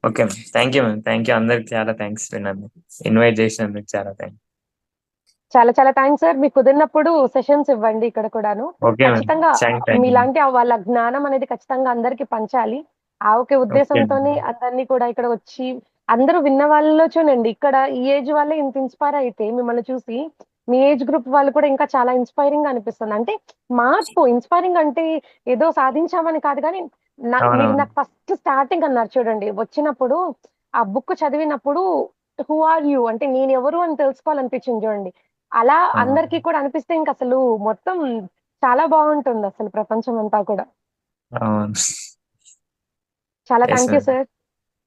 Okay ma'am. Thank you ma'am. Thank you. అందరికి చాలా థ్యాంక్స్ నన్ను ఇన్వైట్ చేసినందుకు. చాలా థ్యాంక్స్. చాలా చాలా థ్యాంక్స్ సార్. మీకు కుదిరినప్పుడు సెషన్స్ ఇవ్వండి ఇక్కడ కూడాను. Okay ma'am. ఖచ్చితంగా థ్యాంక్ యూ. మీలాంటి వాళ్ళ జ్ఞానం అనేది ఖచ్చితంగా అందరికి పంచాలి. ఆ ఒకే ఉద్దేశంతోనే అందరినీ కూడా ఇక్కడ వచ్చి అందరూ విన్న వాళ్ళలో చూడండి, ఇక్కడ ఈ ఏజ్ వాళ్ళే ఇంత ఇన్స్పైర్ అయితే మిమ్మల్ని చూసి మీ ఏజ్ గ్రూప్ వాళ్ళు కూడా ఇంకా చాలా ఇన్స్పైరింగ్ గా అనిపిస్తుంది. అంటే మార్పు ఇన్స్పైరింగ్ అంటే ఏదో సాధించామని కాదు, కానీ మీరు అవునవును. నాకు ఫస్ట్ స్టార్టింగ్ అన్నారు చూడండి, వచ్చినప్పుడు ఆ బుక్ చదివినప్పుడు హూ ఆర్ యూ అంటే నేను ఎవరు అని తెలుసుకోవాలనిపించింది చూడండి. అలా అందరికీ కూడా అనిపిస్తే ఇంక అసలు మొత్తం చాలా బాగుంటుంది అసలు ప్రపంచం అంతా కూడా. అవును. చాలా Yes, thank you ma'am. Sir.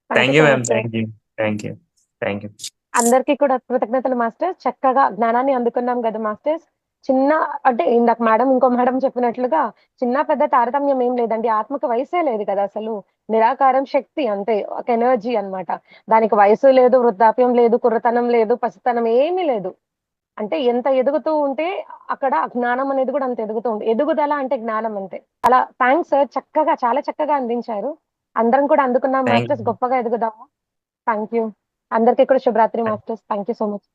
Thank you ma'am. Thank you. Thank you. Thank you. అందరికీ కూడా కృతజ్ఞతలు మాస్టర్. చక్కగా జ్ఞానాన్ని అందుకున్నాం కదా మాస్టర్స్. చిన్న అంటే ఇందాక మేడం ఇంకో మేడం చెప్పినట్లుగా చిన్న పెద్ద తారతమ్యం ఏం లేదండి. ఆత్మకు వయసే లేదు కదా అసలు. నిరాకారం శక్తి అంతే, ఒక ఎనర్జీ అన్నమాట. దానికి వయసు లేదు, వృద్ధాప్యం లేదు, కుర్రతనం లేదు, పసితనం ఏమీ లేదు. అంటే ఎంత ఎదుగుతూ ఉంటే అక్కడ జ్ఞానం అనేది కూడా అంత ఎదుగుతూ ఉంది. ఎదుగుదల అంటే జ్ఞానం అంతే. అలా థ్యాంక్స్ సార్. చక్కగా చాలా చక్కగా అందించారు. అందరం కూడా అందుకున్నాం థ్యాంక్ మాస్టర్స్. యూ. గొప్పగా ఎదుగుదాము. Thank you. అందరికీ కూడా శుభరాత్రి masters. Thank you so much.